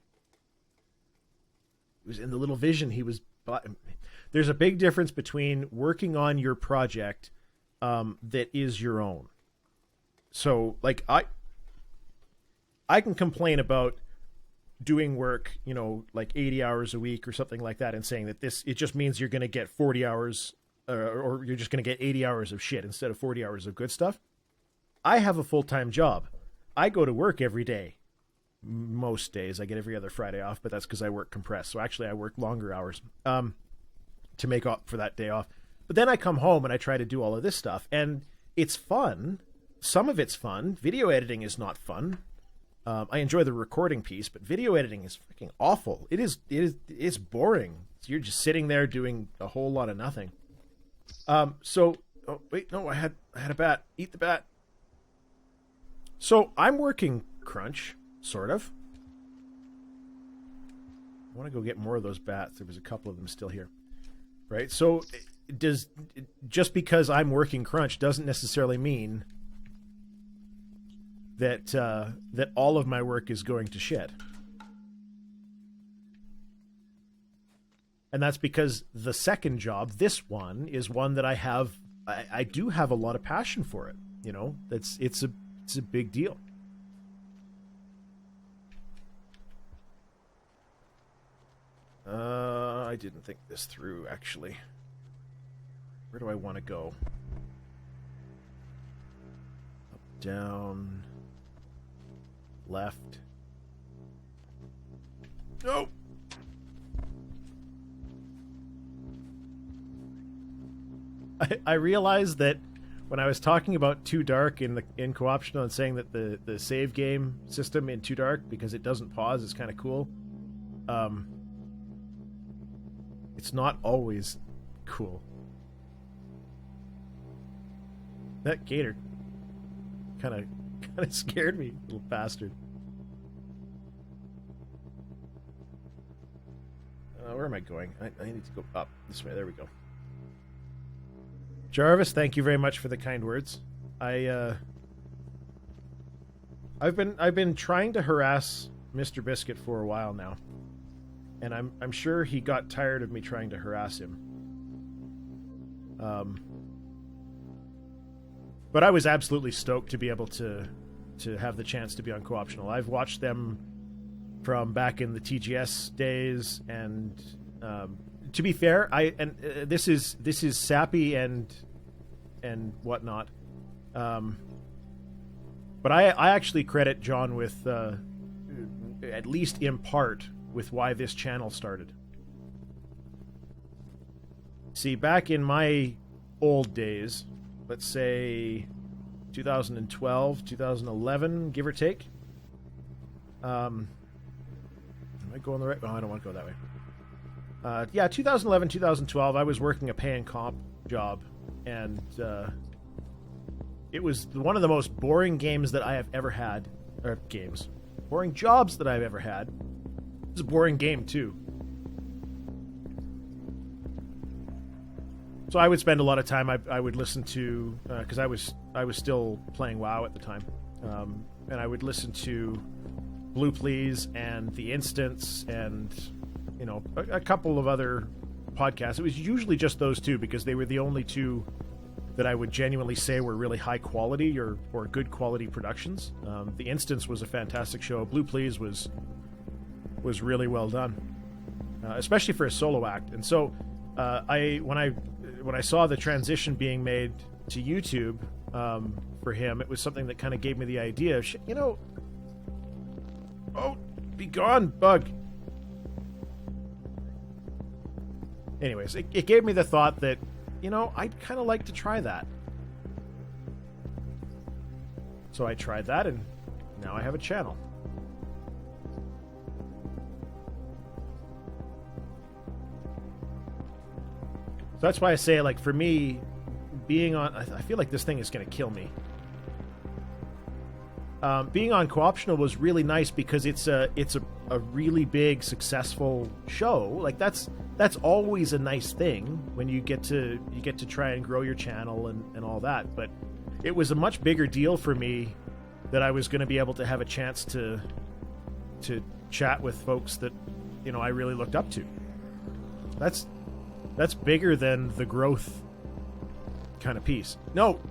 He was in the little vision. He was black. There's a big difference between working on your project that is your own. So, like, I can complain about doing work, like 80 hours a week or something like that, and saying that it just means you're going to get 40 hours or you're just going to get 80 hours of shit instead of 40 hours of good stuff. I have a full-time job. I go to work every day. Most days. I get every other Friday off, but that's because I work compressed. So actually I work longer hours to make up for that day off. But then I come home and I try to do all of this stuff, and it's fun. Some of it's fun. Video editing is not fun. I enjoy the recording piece, but video editing is freaking awful. It's boring. So you're just sitting there doing a whole lot of nothing. Oh wait, no, I had a bat. Eat the bat. So I'm working crunch, sort of. I want to go get more of those bats. There was a couple of them still here. Right? So just because I'm working crunch doesn't necessarily mean that all of my work is going to shit. And that's because the second job, this one, is one that I do have a lot of passion for it. It's a big deal. I didn't think this through, actually. Where do I want to go? Up, down, left. No! I realized that when I was talking about Too Dark in co-optional and saying that the save game system in Too Dark, because it doesn't pause, is kind of cool. It's not always cool. That gator kind of scared me, little bastard. Where am I going? I need to go up this way. There we go. Jarvis, thank you very much for the kind words. I've been trying to harass Mr. Biscuit for a while now, and I'm sure he got tired of me trying to harass him. But I was absolutely stoked to be able to have the chance to be on Co-optional. I've watched them from back in the TGS days, and to be fair, this is sappy and whatnot. But I actually credit John with, at least in part, with why this channel started. See, back in my old days, let's say 2012, 2011, give or take. Am I going the right? Oh, I don't want to go that way. Yeah, 2011, 2012, I was working a pay and comp job, and it was one of the most boring games that I have ever had. Or boring jobs that I've ever had. It was a boring game, too. So I would spend a lot of time, I would listen to, because I was still playing WoW at the time, and I would listen to Blue Please and The Instance and, you know, a couple of other podcasts. It was usually just those two because they were the only two that I would genuinely say were really high quality or good quality productions. The Instance was a fantastic show. Blue Please was really well done, especially for a solo act. And so when I saw the transition being made to YouTube for him, it was something that kind of gave me the idea of, you know, oh, be gone, bug. Anyways, it gave me the thought that, you know, I'd kind of like to try that. So I tried that, and now I have a channel. So that's why I say, like, for me, being on... I feel like this thing is going to kill me. Being on Co-optional was really nice because it's a really big, successful show. Like, that's always a nice thing when you get to try and grow your channel and all that. But it was a much bigger deal for me that I was going to be able to have a chance to chat with folks that, you know, I really looked up to. That's bigger than the growth kind of piece. No,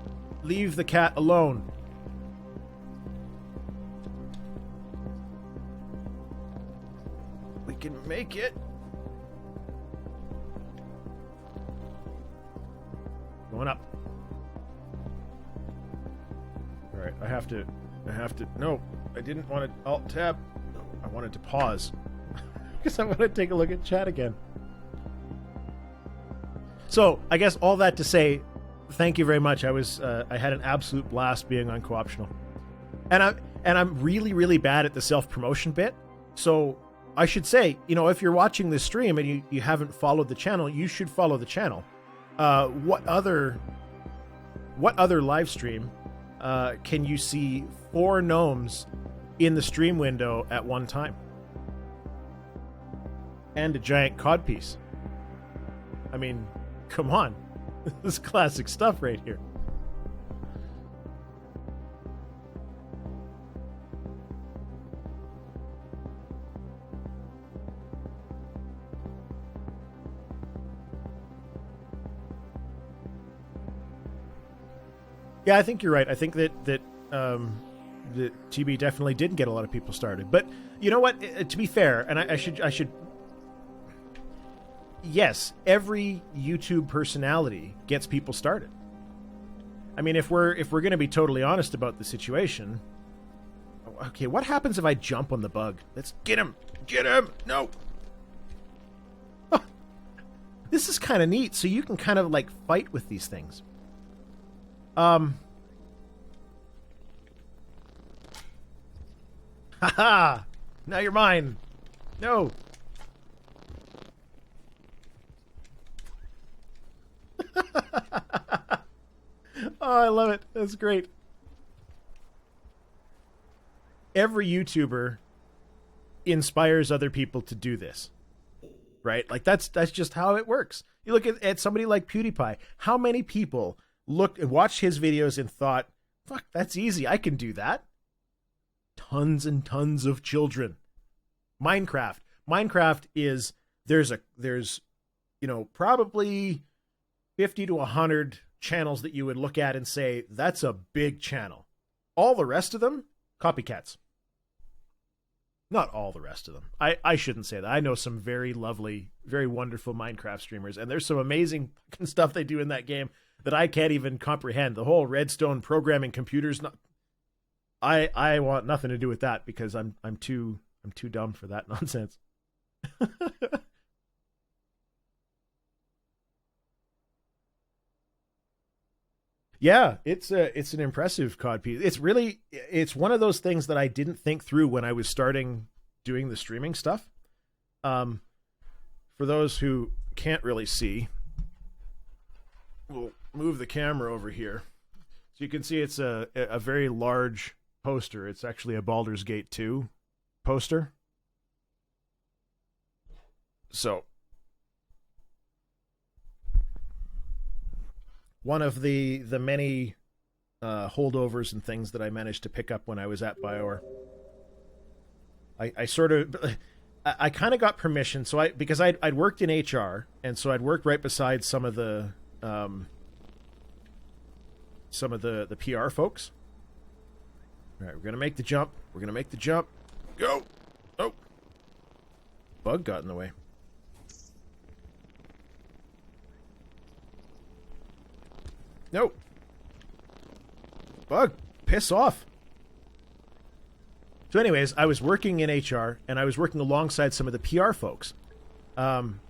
leave the cat alone. We can make it. Going up. All right, I have to. No, I didn't want to alt tab. I wanted to pause because I want to take a look at chat again. So, I guess all that to say, thank you very much. I had an absolute blast being on Co-optional. And I'm really, really bad at the self-promotion bit. So, I should say, you know, if you're watching this stream and you haven't followed the channel, you should follow the channel. What other live stream can you see 4 gnomes in the stream window at one time? And a giant codpiece. I mean... Come on. This is classic stuff right here. Yeah, I think you're right. I think that TB definitely did get a lot of people started. But you know what? To be fair, and I should yes, every YouTube personality gets people started. I mean, if we're going to be totally honest about the situation, okay, what happens if I jump on the bug? Let's get him. Get him. No. Oh, this is kind of neat. So you can kind of like fight with these things. Haha. Now you're mine. No. Oh, I love it. That's great. Every YouTuber inspires other people to do this, right? Like that's just how it works. You look at somebody like PewDiePie. How many people watched his videos and thought, fuck, that's easy. I can do that. Tons and tons of children. Minecraft is, there's probably 50 to 100 channels that you would look at and say, that's a big channel. All the rest of them, copycats. Not all the rest of them. I shouldn't say that. I know some very lovely, very wonderful Minecraft streamers, and there's some amazing stuff they do in that game that I can't even comprehend. The whole redstone programming computers, I want nothing to do with that because I'm too dumb for that nonsense. Yeah, it's an impressive cod piece. It's one of those things that I didn't think through when I was starting doing the streaming stuff. For those who can't really see, we'll move the camera over here. So you can see it's a very large poster. It's actually a Baldur's Gate 2 poster. So one of the many holdovers and things that I managed to pick up when I was at BioWare. I kind of got permission, so because I'd worked in HR, and so I'd worked right beside some of the PR folks. All right, we're gonna make the jump. Go! Oh, bug got in the way. No. Bug, piss off. So anyways, I was working in HR, and I was working alongside some of the PR folks. And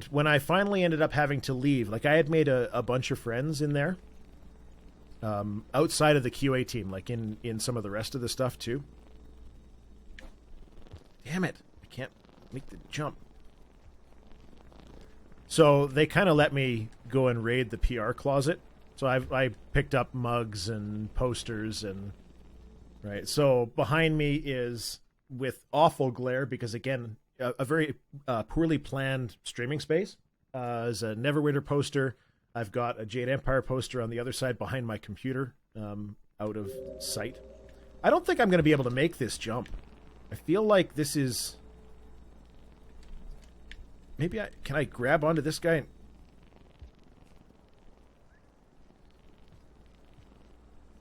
when I finally ended up having to leave, like I had made a bunch of friends in there. Outside of the QA team, like in some of the rest of the stuff too. Damn it. I can't make the jump. So they kind of let me go and raid the PR closet. So I picked up mugs and posters and right. So behind me is, with awful glare, because again, a very poorly planned streaming space, is a Neverwinter poster. I've got a Jade Empire poster on the other side behind my computer, out of sight. I don't think I'm going to be able to make this jump. I feel like this is... Maybe can I grab onto this guy?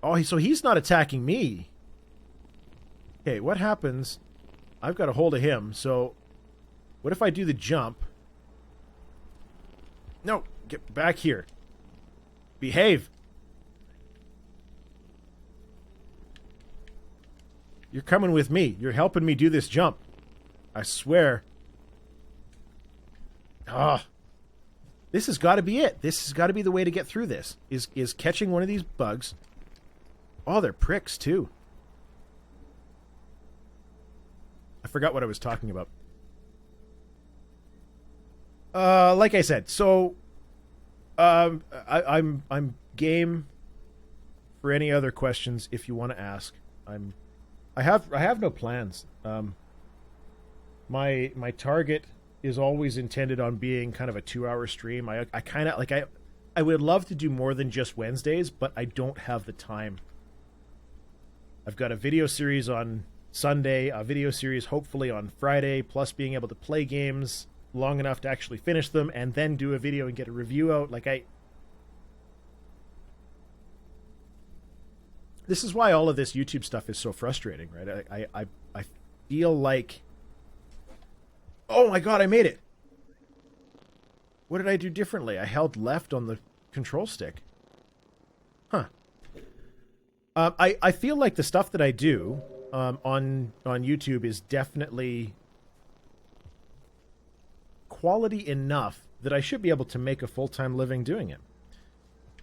Oh, so he's not attacking me. Okay, what happens? I've got a hold of him, so what if I do the jump? No, get back here. Behave. You're coming with me. You're helping me do this jump. I swear. Ah. This has got to be it. This has got to be the way to get through this. Is catching one of these bugs. Oh, they're pricks too. I forgot what I was talking about. Like I said, so I'm game for any other questions if you want to ask. I have no plans. My target is always intended on being kind of a 2-hour stream. I kind of like I would love to do more than just Wednesdays, but I don't have the time. I've got a video series on Sunday, a video series hopefully on Friday, plus being able to play games long enough to actually finish them and then do a video and get a review out. This is why all of this YouTube stuff is so frustrating, right? I feel like, oh my god, I made it. What did I do differently? I held left on the control stick. Huh. I feel like the stuff that I do on YouTube is definitely quality enough that I should be able to make a full-time living doing it.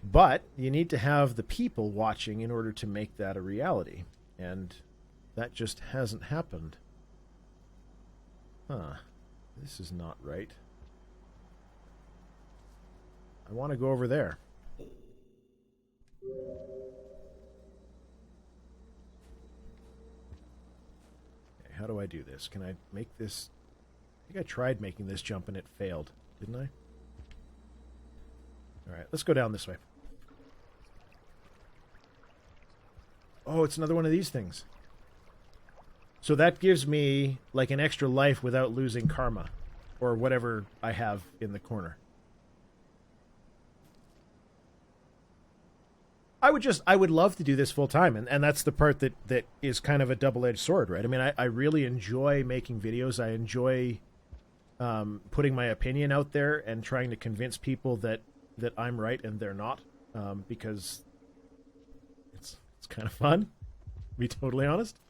But you need to have the people watching in order to make that a reality. And that just hasn't happened. Huh. This is not right. I want to go over there. Okay, how do I do this? Can I make this... I think I tried making this jump and it failed, didn't I? Alright, let's go down this way. Oh, it's another one of these things. So that gives me, like, an extra life without losing karma. Or whatever I have in the corner. I would love to do this full time, and that's the part that is kind of a double-edged sword, right? I mean, I really enjoy making videos. I enjoy putting my opinion out there and trying to convince people that I'm right and they're not, because it's kind of fun, to be totally honest.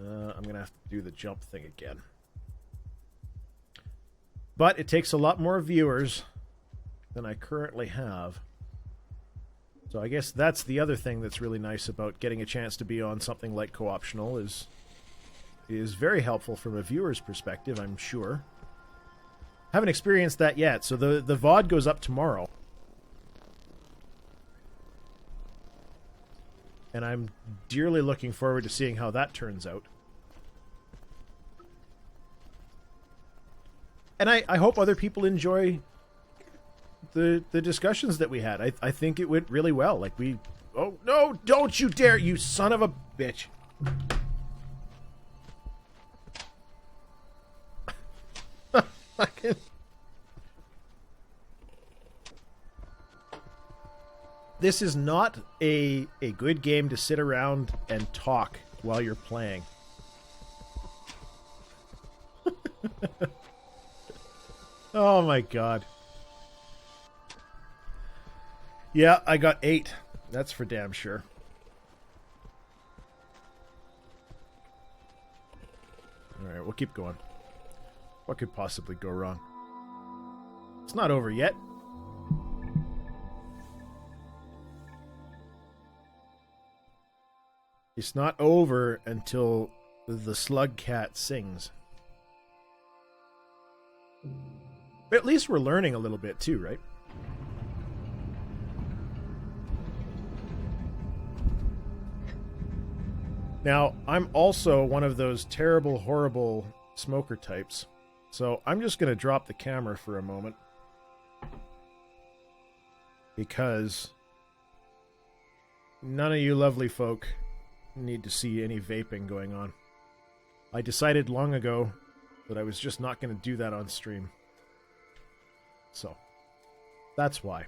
I'm going to have to do the jump thing again. But it takes a lot more viewers than I currently have. So I guess that's the other thing that's really nice about getting a chance to be on something like Co-optional is very helpful from a viewer's perspective, I'm sure. Haven't experienced that yet, so the VOD goes up tomorrow. And I'm dearly looking forward to seeing how that turns out. And I hope other people enjoy the discussions that we had. I think it went really well. Like we... Oh, no! Don't you dare, you son of a bitch! This is not a good game to sit around and talk while you're playing. Oh my god. Yeah, I got 8. That's for damn sure. Alright, we'll keep going. What could possibly go wrong? It's not over yet. It's not over until the slug cat sings. But at least we're learning a little bit too, right? Now, I'm also one of those terrible, horrible smoker types. So I'm just going to drop the camera for a moment. Because none of you lovely folk need to see any vaping going on. I decided long ago that I was just not going to do that on stream. So, that's why.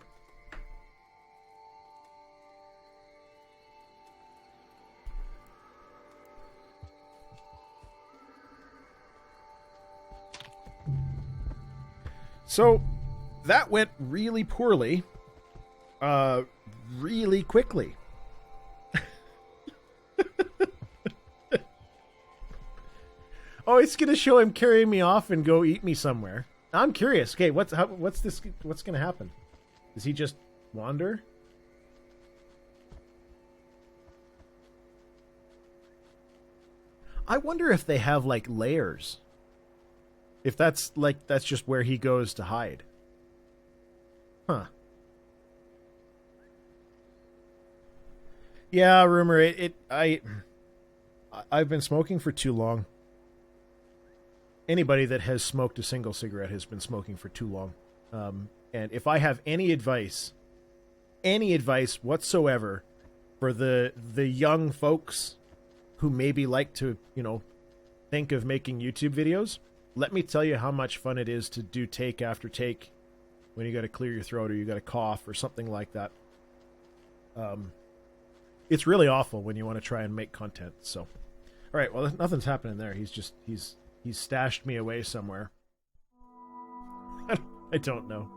So, that went really poorly. Really quickly. Oh, it's gonna show him carrying me off and go eat me somewhere. I'm curious. Okay, what's gonna happen? Does he just wander? I wonder if they have like layers. If that's just where he goes to hide. Huh. Yeah, rumor. I've been smoking for too long. Anybody that has smoked a single cigarette has been smoking for too long. And if I have any advice whatsoever for the young folks who maybe like to, think of making YouTube videos, let me tell you how much fun it is to do take after take when you got to clear your throat or you got to cough or something like that. It's really awful when you want to try and make content. So, all right, well, nothing's happening there. He's stashed me away somewhere. I don't know.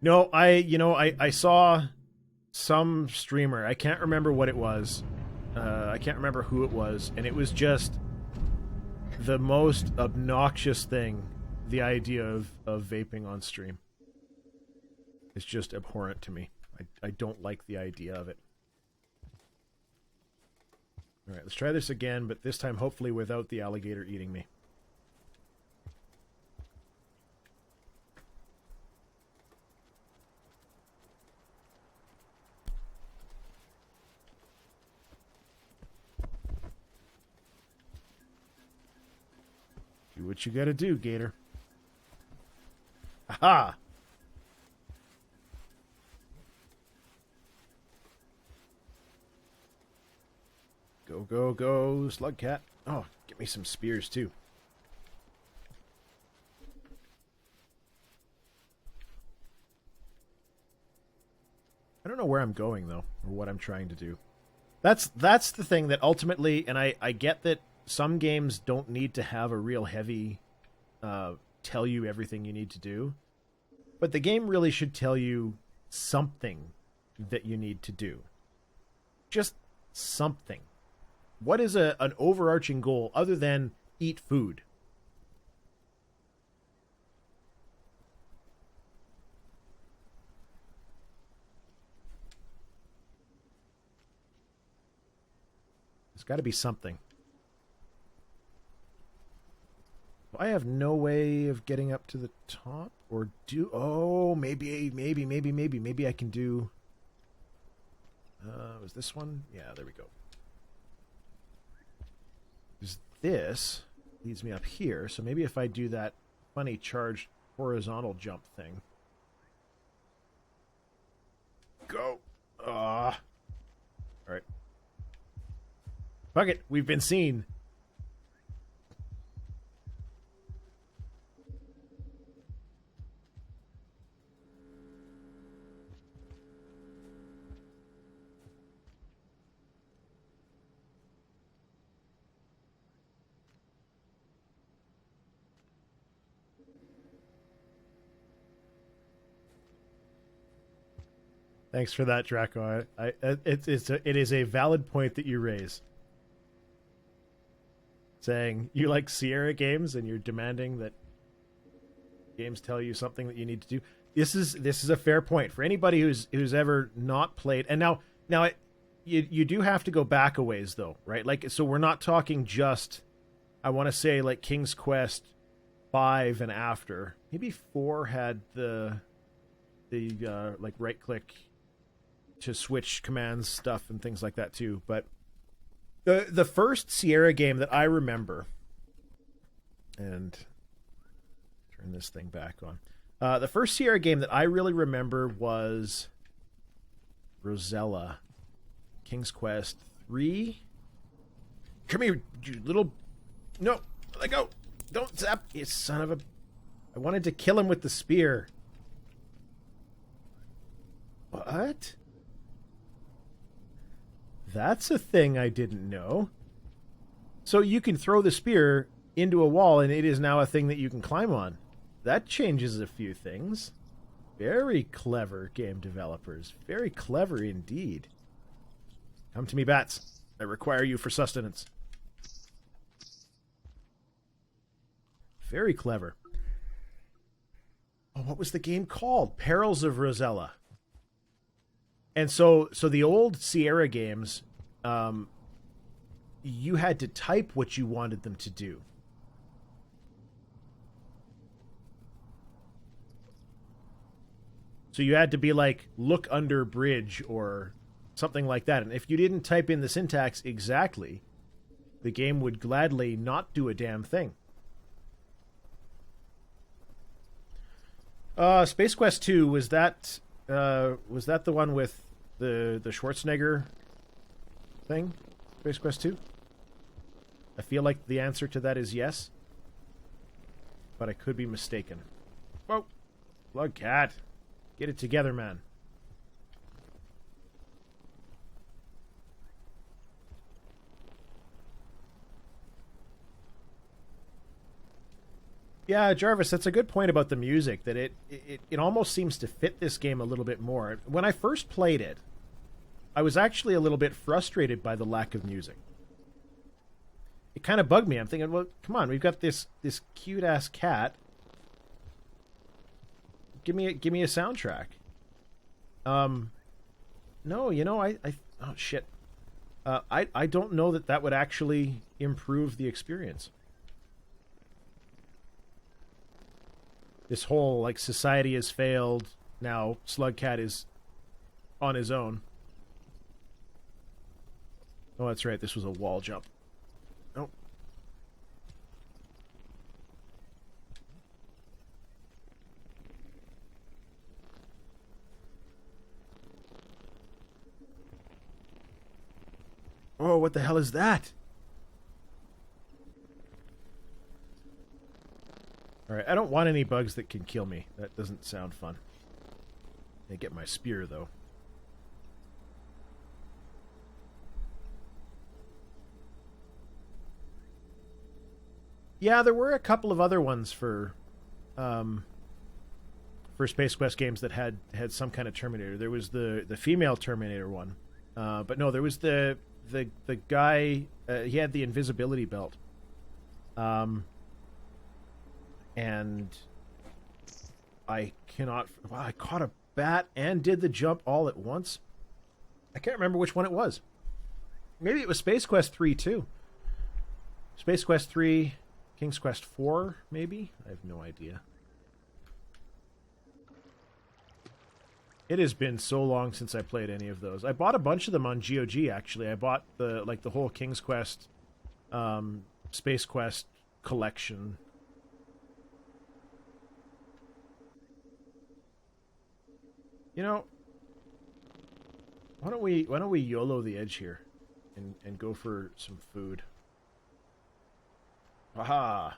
No, I saw some streamer. I can't remember what it was. I can't remember who it was. And it was just the most obnoxious thing. The idea of vaping on stream. It's just abhorrent to me. I don't like the idea of it. Alright, let's try this again, but this time hopefully without the alligator eating me. Do what you gotta do, Gator. Aha! Go, go, go, slug cat. Oh, get me some spears, too. I don't know where I'm going, though, or what I'm trying to do. That's the thing that ultimately, and I get that some games don't need to have a real heavy tell you everything you need to do, but the game really should tell you something that you need to do. Just something. What is an overarching goal other than eat food? There's got to be something. I have no way of getting up to the top, or do... Oh, maybe I can do... was this one? Yeah, there we go. This leads me up here, so maybe if I do that funny charged horizontal jump thing. Go! Alright. Fuck it, we've been seen. Thanks for that, Draco. It is a valid point that you raise. Saying you like Sierra games and you're demanding that games tell you something that you need to do. This is a fair point for anybody who's ever not played. And now you do have to go back a ways though, right? Like, so we're not talking just, I want to say, like King's Quest 5 and after. Maybe 4 had the like right click to switch commands stuff and things like that too. But the first Sierra game that I remember, and turn this thing back on. The first Sierra game that I really remember was Rosella, King's Quest 3. Come here, you little... No, let go. Don't zap, you son of a... I wanted to kill him with the spear. What? That's a thing I didn't know. So you can throw the spear into a wall and it is now a thing that you can climb on. That changes a few things. Very clever, game developers. Very clever indeed. Come to me, bats. I require you for sustenance. Very clever. Oh, what was the game called? Perils of Rosella. And so the old Sierra games, you had to type what you wanted them to do. So you had to be like, look under bridge or something like that. And if you didn't type in the syntax exactly, the game would gladly not do a damn thing. Space Quest 2, was that the one with the Schwarzenegger thing? Space Quest 2? I feel like the answer to that is yes. But I could be mistaken. Whoa! Slug cat. Get it together, man. Yeah, Jarvis, that's a good point about the music, that it almost seems to fit this game a little bit more. When I first played it, I was actually a little bit frustrated by the lack of music. It kind of bugged me. I'm thinking, well, come on, we've got this cute-ass cat. Give me a soundtrack. No, you know, oh, shit. I don't know that that would actually improve the experience. This whole, like, society has failed, now Slugcat is on his own. Oh, that's right, this was a wall jump. Nope. Oh, what the hell is that? Alright, I don't want any bugs that can kill me. That doesn't sound fun. I get my spear, though. Yeah, there were a couple of other ones for Space Quest games that had some kind of Terminator. There was the female Terminator one. But no, there was the guy, he had the invisibility belt. And I cannot... Wow, I caught a bat and did the jump all at once. I can't remember which one it was. Maybe it was Space Quest 3, too. Space Quest 3, King's Quest 4, maybe? I have no idea. It has been so long since I played any of those. I bought a bunch of them on GOG, actually. I bought the whole King's Quest, Space Quest collection. You know, why don't we YOLO the edge here and go for some food? Aha!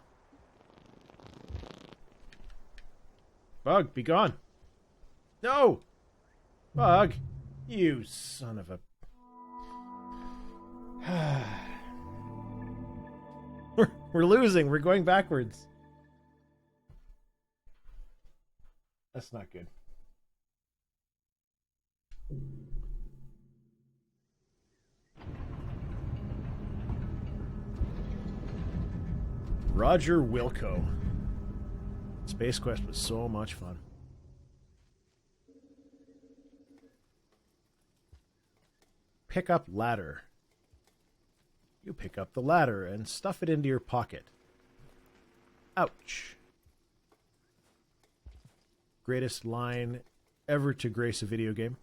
Bug, be gone! No! Bug! You son of a... We're losing. We're going backwards. That's not good. Roger Wilco. Space Quest was so much fun. Pick up ladder. You pick up the ladder and stuff it into your pocket. Ouch. Greatest line ever to grace a video game.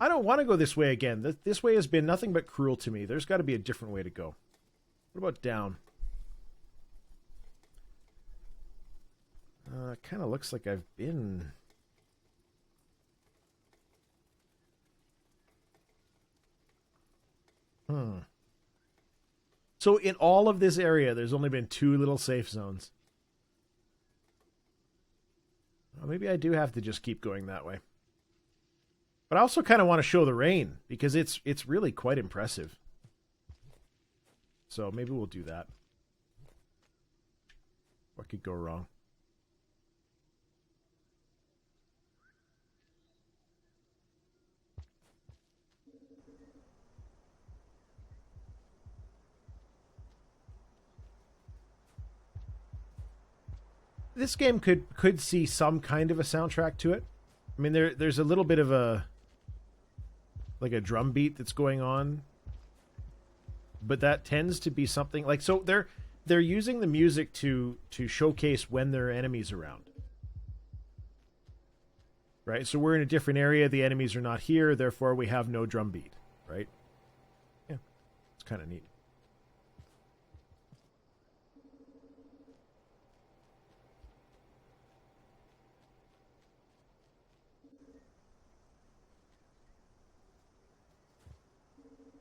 I don't want to go this way again. This way has been nothing but cruel to me. There's got to be a different way to go. What about down? Kind of looks like I've been... So in all of this area, there's only been 2 little safe zones. Well, maybe I do have to just keep going that way. But I also kind of want to show the rain, because it's really quite impressive. So maybe we'll do that. What could go wrong? This game could see some kind of a soundtrack to it. I mean, there's a little bit of a drum beat that's going on, but that tends to be something like, so they're using the music to showcase when there are enemies around, right? So we're in a different area, the enemies are not here, therefore we have no drum beat, right? Yeah, it's kind of neat.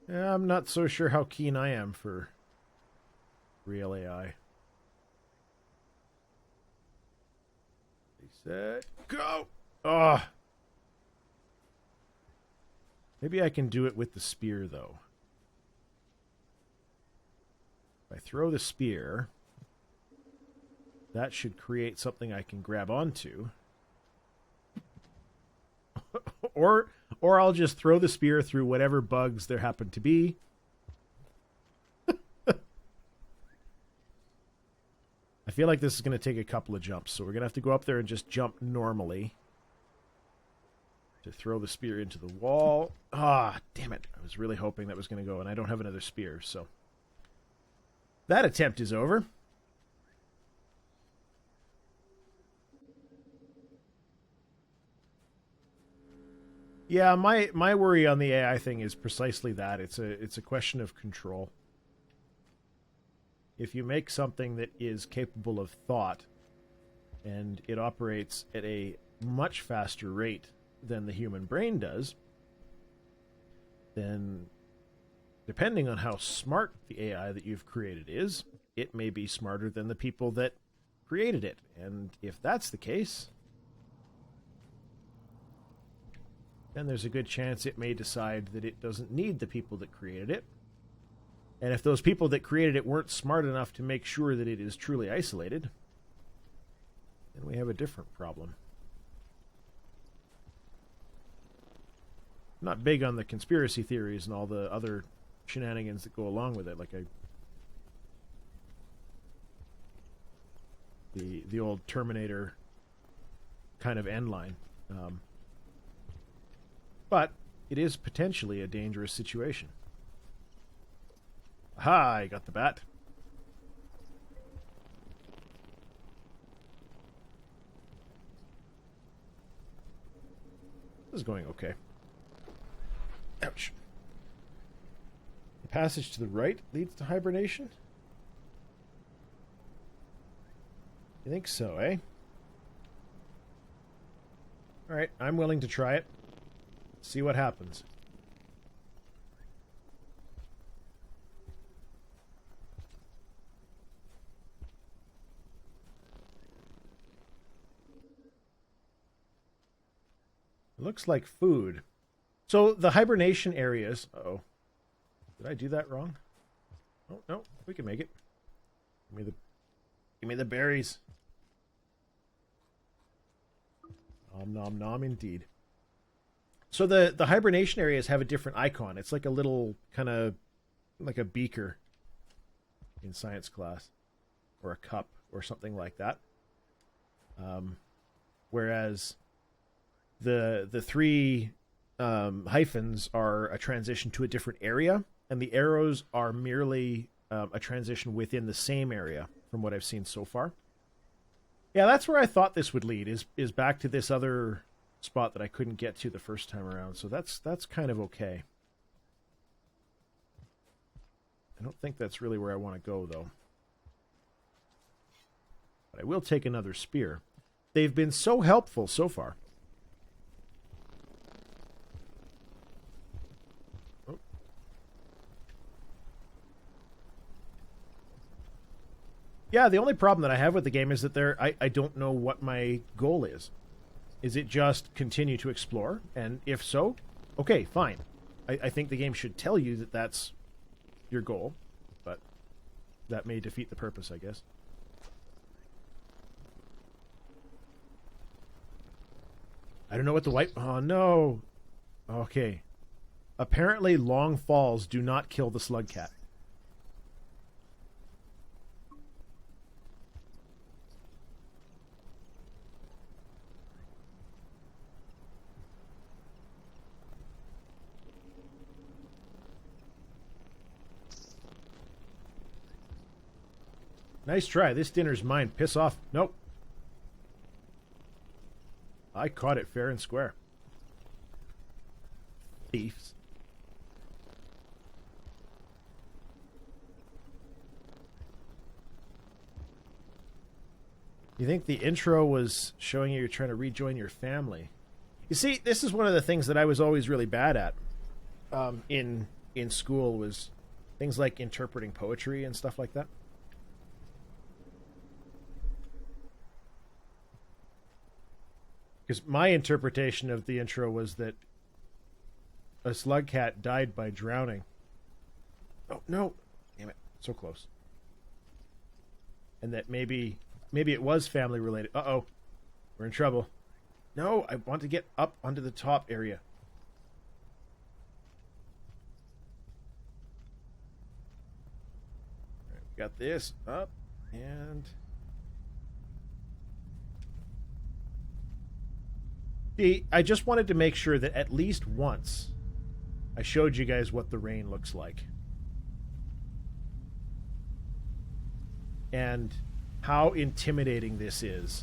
Yeah, I'm not so sure how keen I am for real AI. Set, go! Ah! Maybe I can do it with the spear, though. If I throw the spear, that should create something I can grab onto. Or I'll just throw the spear through whatever bugs there happen to be. I feel like this is going to take a couple of jumps, so we're going to have to go up there and just jump normally. to throw the spear into the wall. Ah, damn it. I was really hoping that was going to go, and I don't have another spear, so that attempt is over. Yeah, my worry on the AI thing is precisely that. It's a question of control. If you make something that is capable of thought and it operates at a much faster rate than the human brain does, then depending on how smart the AI that you've created is, it may be smarter than the people that created it. And if that's the case, then there's a good chance it may decide that it doesn't need the people that created it. And if those people that created it weren't smart enough to make sure that it is truly isolated, then we have a different problem. I'm not big on the conspiracy theories and all the other shenanigans that go along with it, like the old Terminator kind of end line. But it is potentially a dangerous situation. Aha, I got the bat. This is going okay. Ouch. The passage to the right leads to hibernation? You think so, eh? Alright, I'm willing to try it. See what happens. It looks like food. So the hibernation areas... Uh-oh. Did I do that wrong? Oh, no. We can make it. Give me the berries. Nom nom nom indeed. So the hibernation areas have a different icon. It's like a little kind of like a beaker in science class, or a cup or something like that. Whereas the three hyphens are a transition to a different area, and the arrows are merely a transition within the same area, from what I've seen so far. Yeah, that's where I thought this would lead, is back to this other spot that I couldn't get to the first time around. So that's kind of okay. I don't think that's really where I want to go, though. But I will take another spear. They've been so helpful so far. Oh. Yeah, the only problem that I have with the game is that I don't know what my goal is. Is it just continue to explore? And if so, okay, fine. I think the game should tell you that that's your goal, but that may defeat the purpose, I guess. I don't know what the white... Oh, no. Okay. Apparently, long falls do not kill the slug cat. Nice try. This dinner's mine. Piss off. Nope. I caught it fair and square. Thieves. You think the intro was showing you're trying to rejoin your family? You see, this is one of the things that I was always really bad at in school, was things like interpreting poetry and stuff like that. Because my interpretation of the intro was that a slug cat died by drowning. Oh, no. Damn it. So close. And that maybe it was family related. Uh-oh. We're in trouble. No, I want to get up onto the top area. All right, we got this up and... See, I just wanted to make sure that at least once I showed you guys what the rain looks like. And how intimidating this is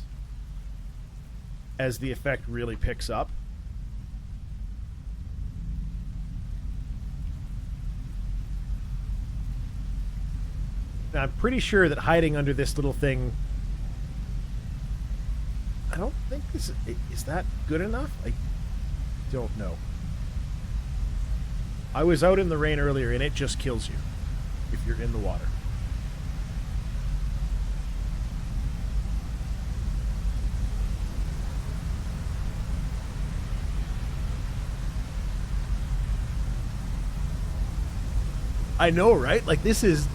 as the effect really picks up. Now, I'm pretty sure that hiding under this little thing, I don't think this is that good enough? I don't know. I was out in the rain earlier and it just kills you if you're in the water. I know, right? Like, this is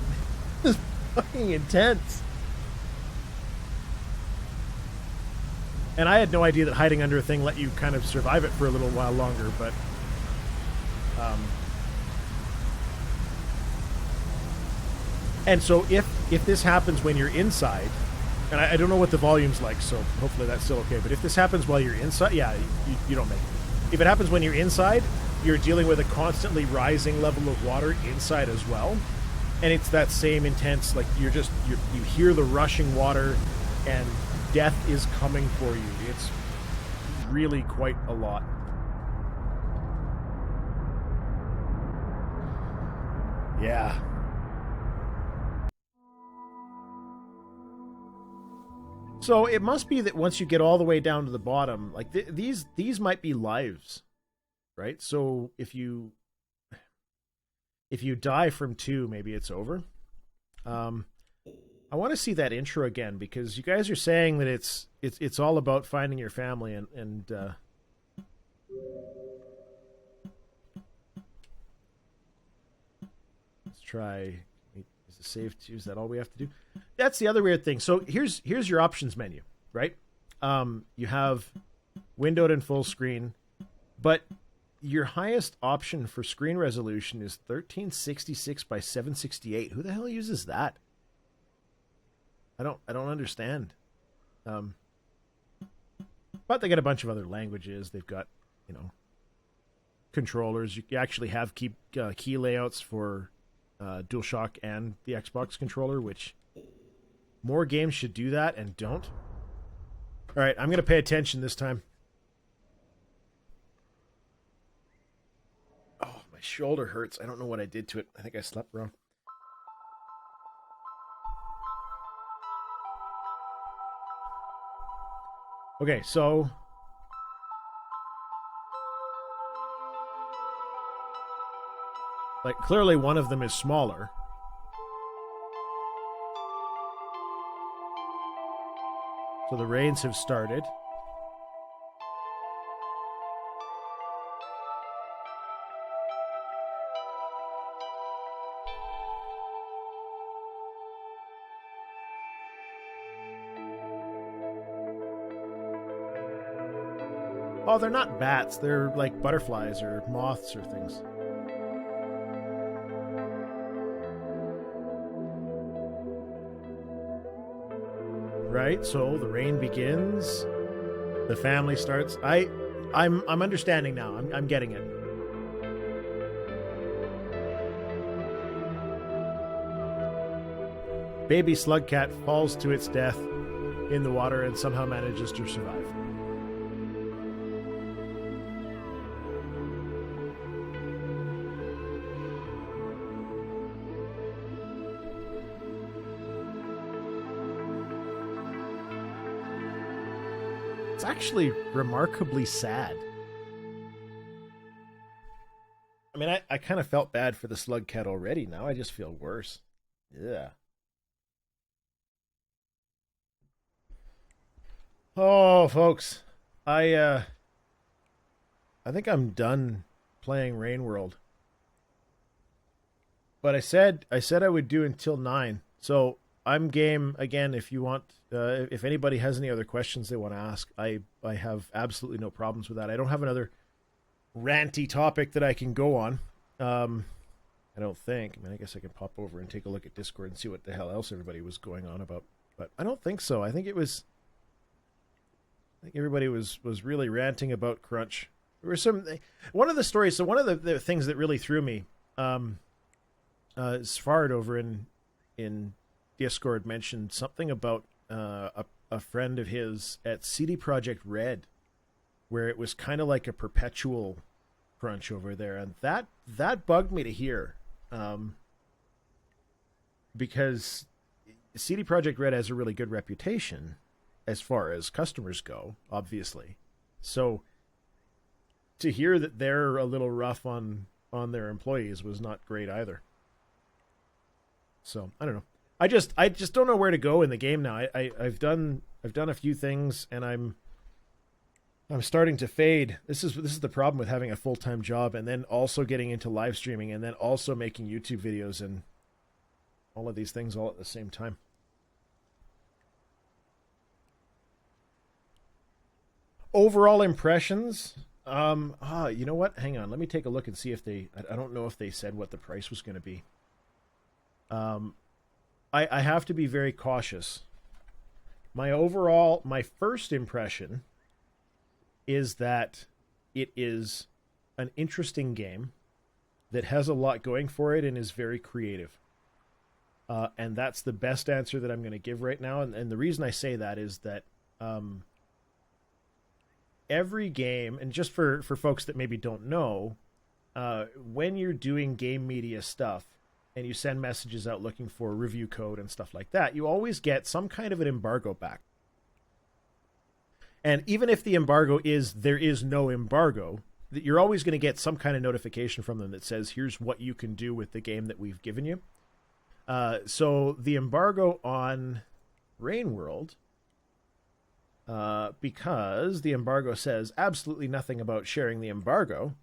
fucking intense. And I had no idea that hiding under a thing let you kind of survive it for a little while longer, but and so if this happens when you're inside, and I don't know what the volume's like, so hopefully that's still okay, but if this happens while you're inside, yeah, you don't make it. If it happens when you're inside, you're dealing with a constantly rising level of water inside as well. And it's that same intense, like you hear the rushing water and death is coming for you. It's really quite a lot. Yeah. So it must be that once you get all the way down to the bottom, like these might be lives, right? So if you die from 2, maybe it's over. I want to see that intro again because you guys are saying that it's all about finding your family and let's try. Is it safe to use that? All we have to do? That's the other weird thing. So here's your options menu, right? You have windowed and full screen, but your highest option for screen resolution is 1366 by 768. Who the hell uses that? I don't understand. But they got a bunch of other languages. They've got, controllers. You actually have key layouts for DualShock and the Xbox controller, which more games should do that and don't. All right, I'm going to pay attention this time. Oh, my shoulder hurts. I don't know what I did to it. I think I slept wrong. Okay, so like clearly one of them is smaller. So the rains have started. Oh, they're not bats. They're like butterflies or moths or things. Right? So the rain begins. The family starts. I'm understanding now. I'm getting it. Baby slug cat falls to its death in the water and somehow manages to survive. It's actually remarkably sad. I mean, I kind of felt bad for the slug cat already. Now I just feel worse. Yeah. Oh, folks, I think I'm done playing Rain World. But I said I would do until 9. So I'm game again if you want. If anybody has any other questions they want to ask, I have absolutely no problems with that. I don't have another ranty topic that I can go on. I don't think. I mean, I guess I can pop over and take a look at Discord and see what the hell else everybody was going on about. But I don't think so. I think think everybody was really ranting about crunch. There were one of the stories. So one of the things that really threw me, Sfard over in Discord mentioned something about a friend of his at CD Projekt Red, where it was kind of like a perpetual crunch over there, and that bugged me to hear, because CD Projekt Red has a really good reputation as far as customers go, obviously. So to hear that they're a little rough on their employees was not great either. So I don't know. I just don't know where to go in the game now. I've done a few things, and I'm starting to fade. This is the problem with having a full-time job and then also getting into live streaming and then also making YouTube videos and all of these things all at the same time. Overall impressions. You know what? Hang on. Let me take a look and see if I don't know if they said what the price was going to be. I have to be very cautious. My first impression is that it is an interesting game that has a lot going for it and is very creative. And that's the best answer that I'm going to give right now. And the reason I say that is that every game, and just for folks that maybe don't know, when you're doing game media stuff and you send messages out looking for review code and stuff like that, you always get some kind of an embargo back. And even if the embargo is there is no embargo, you're always going to get some kind of notification from them that says, here's what you can do with the game that we've given you. So the embargo on Rain World, because the embargo says absolutely nothing about sharing the embargo,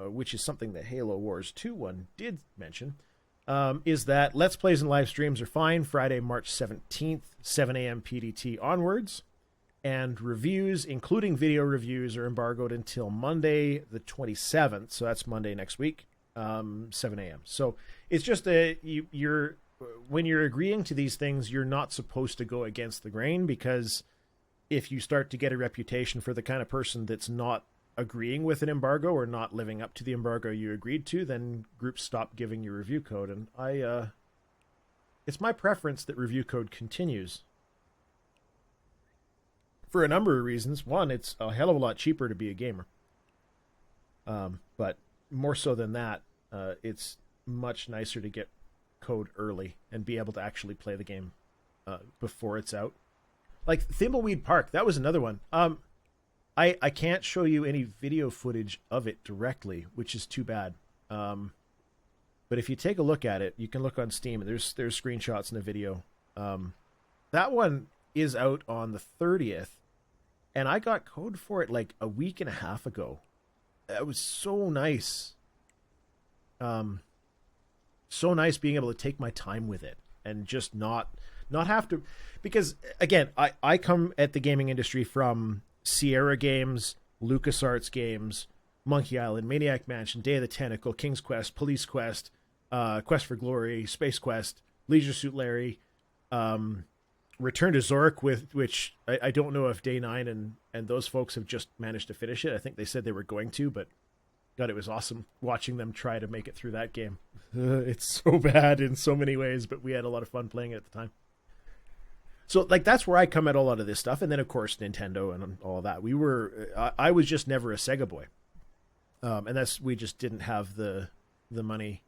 which is something that Halo Wars 2 one did mention, is that Let's Plays and live streams are fine Friday, March 17th, 7 a.m. PDT onwards. And reviews, including video reviews, are embargoed until Monday the 27th. So that's Monday next week, 7 a.m. So it's just you're when you're agreeing to these things, you're not supposed to go against the grain, because if you start to get a reputation for the kind of person that's not agreeing with an embargo or not living up to the embargo you agreed to, then groups stop giving you review code. And it's my preference that review code continues. For a number of reasons. One, it's a hell of a lot cheaper to be a gamer. But more so than that, it's much nicer to get code early and be able to actually play the game before it's out. Like Thimbleweed Park, that was another one. I can't show you any video footage of it directly, which is too bad. But if you take a look at it, you can look on Steam. There's screenshots in the video. That one is out on the 30th, and I got code for it like a week and a half ago. That was so nice. So nice being able to take my time with it and just not have to, because again, I come at the gaming industry from Sierra Games, LucasArts Games, Monkey Island, Maniac Mansion, Day of the Tentacle, King's Quest, Police Quest, Quest for Glory, Space Quest, Leisure Suit Larry, Return to Zork, which I don't know if Day 9 and those folks have just managed to finish it. I think they said they were going to, but God, it was awesome watching them try to make it through that game. It's so bad in so many ways, but we had a lot of fun playing it at the time. So like that's where I come at a lot of this stuff, and then of course Nintendo and all that. I was just never a Sega boy, and we just didn't have the money,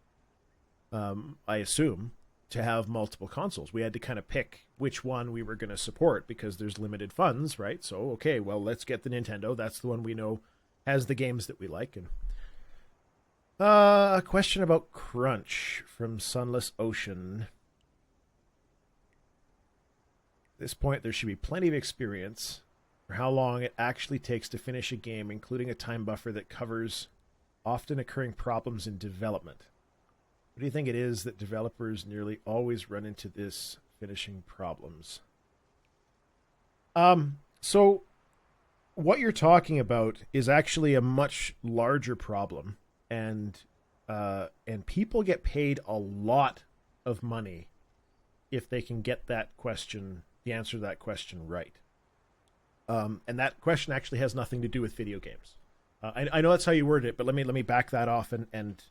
I assume, to have multiple consoles. We had to kind of pick which one we were going to support because there's limited funds, right? So okay, well let's get the Nintendo. That's the one we know has the games that we like. And a question about crunch from Sunless Ocean. At this point, there should be plenty of experience for how long it actually takes to finish a game, including a time buffer that covers often occurring problems in development. What do you think it is that developers nearly always run into this finishing problems? So what you're talking about is actually a much larger problem, and people get paid a lot of money if they can get the answer to that question right. And that question actually has nothing to do with video games. I know that's how you worded it, but let me back that off and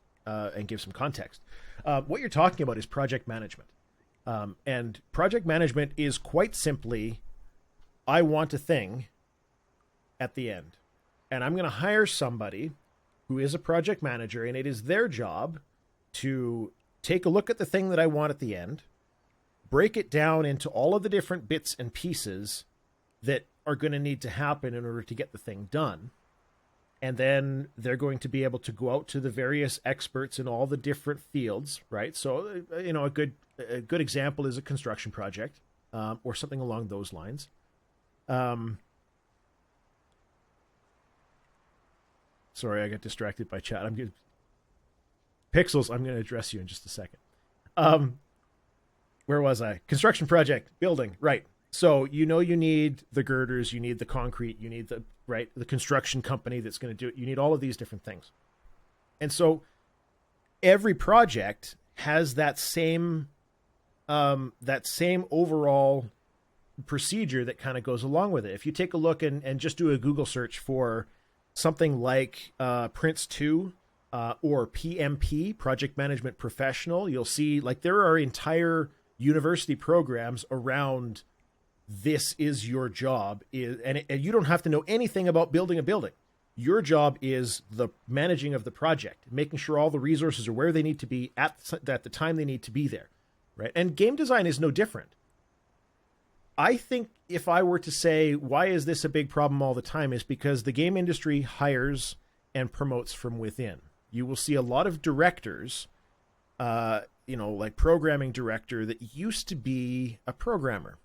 give some context. What you're talking about is project management. And project management is quite simply, I want a thing at the end. And I'm going to hire somebody who is a project manager, and it is their job to take a look at the thing that I want at the end, break it down into all of the different bits and pieces that are going to need to happen in order to get the thing done. And then they're going to be able to go out to the various experts in all the different fields, right? So, a good example is a construction project, or something along those lines. Sorry, I got distracted by chat. Pixels, I'm going to address you in just a second. Where was I? Construction project, building, right. So you need the girders, you need the concrete, you need the construction company that's going to do it. You need all of these different things. And so every project has that same overall procedure that kind of goes along with it. If you take a look and just do a Google search for something like Prince 2 or PMP, Project Management Professional, you'll see like there are entire university programs around this is your job, and you don't have to know anything about building a building. Your job is the managing of the project, making sure all the resources are where they need to be at the time they need to be there, right? And game design is no different. I think if I were to say, why is this a big problem all the time, is because the game industry hires and promotes from within. You will see a lot of directors, like programming director that used to be a programmer.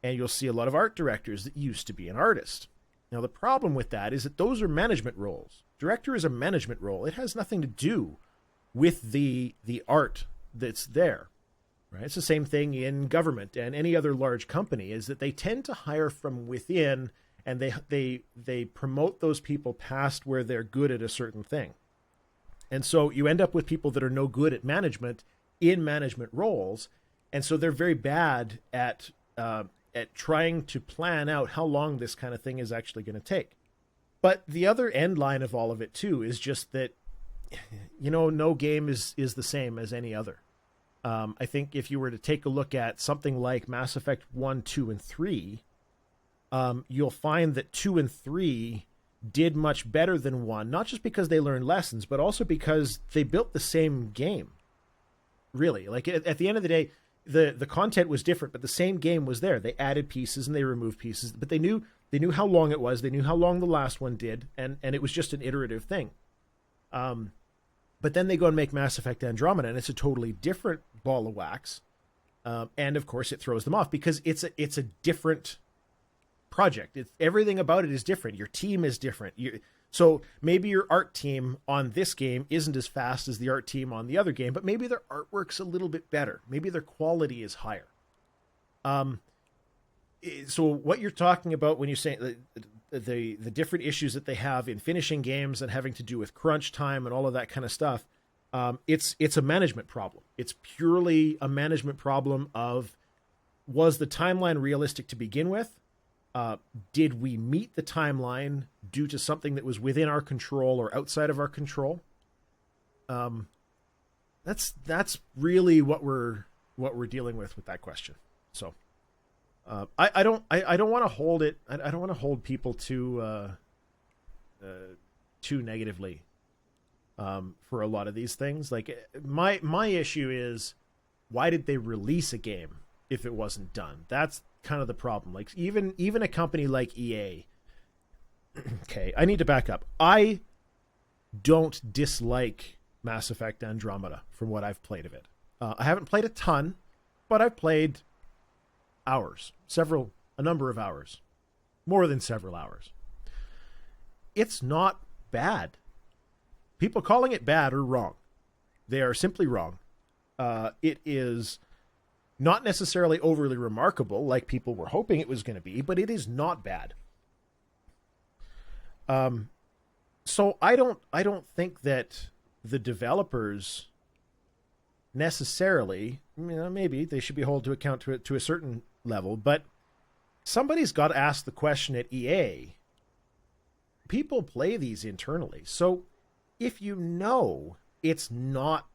And you'll see a lot of art directors that used to be an artist. Now, the problem with that is that those are management roles. Director is a management role. It has nothing to do with the art that's there. Right? It's the same thing in government and any other large company, is that they tend to hire from within, and they promote those people past where they're good at a certain thing. And so you end up with people that are no good at management in management roles, and so they're very bad at trying to plan out how long this kind of thing is actually going to take. But the other end line of all of it too is just that, no game is the same as any other. I think if you were to take a look at something like Mass Effect 1, 2, and 3, you'll find that 2 and 3 did much better than 1, not just because they learned lessons, but also because they built the same game. Really, like at the end of the day, the content was different, but the same game was there. They added pieces and they removed pieces, but they knew how long it was. They knew how long the last one did, and it was just an iterative thing. But then they go and make Mass Effect Andromeda, and it's a totally different ball of wax. And of course, it throws them off because it's a different project. Everything about it is different. Your team is different. So maybe your art team on this game isn't as fast as the art team on the other game, but maybe their artwork's a little bit better. Maybe their quality is higher. So what you're talking about when you say the different issues that they have in finishing games and having to do with crunch time and all of that kind of stuff, it's a management problem. It's purely a management problem of, was the timeline realistic to begin with? Did we meet the timeline due to something that was within our control or outside of our control? That's really what we're dealing with that question. So I don't want to hold it. I don't want to hold people too negatively for a lot of these things. Like my issue is, why did they release a game if it wasn't done? That's kind of the problem. Like even a company like EA. Okay, I need to back up. I don't dislike Mass Effect Andromeda from what I've played of it. I haven't played a ton, but I've played hours, a number of hours, more than several hours. It's not bad. People calling it bad are wrong. They are simply wrong. It is not necessarily overly remarkable like people were hoping it was going to be, but it is not bad. So I don't think that the developers necessarily, maybe they should be held to account to a certain level, but somebody's got to ask the question at EA. People play these internally. So if you know it's not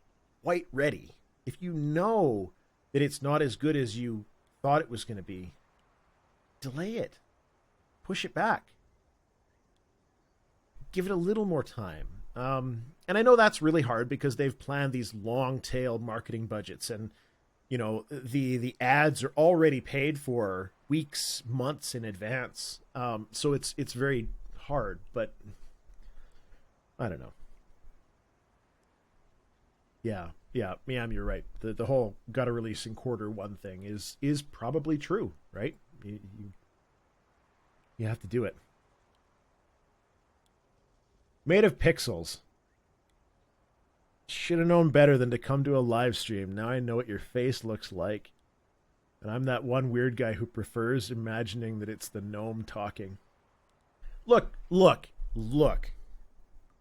quite ready, if you know that it's not as good as you thought it was going to be, delay it. Push it back. Give it a little more time. And I know that's really hard because they've planned these long tail marketing budgets, and you know, the ads are already paid for weeks, months in advance. So it's very hard, but I don't know. Yeah, you're right. The whole gotta release in Q1 thing is probably true, right? You have to do it. Made of pixels. Should have known better than to come to a live stream. Now I know what your face looks like. And I'm that one weird guy who prefers imagining that it's the gnome talking. Look.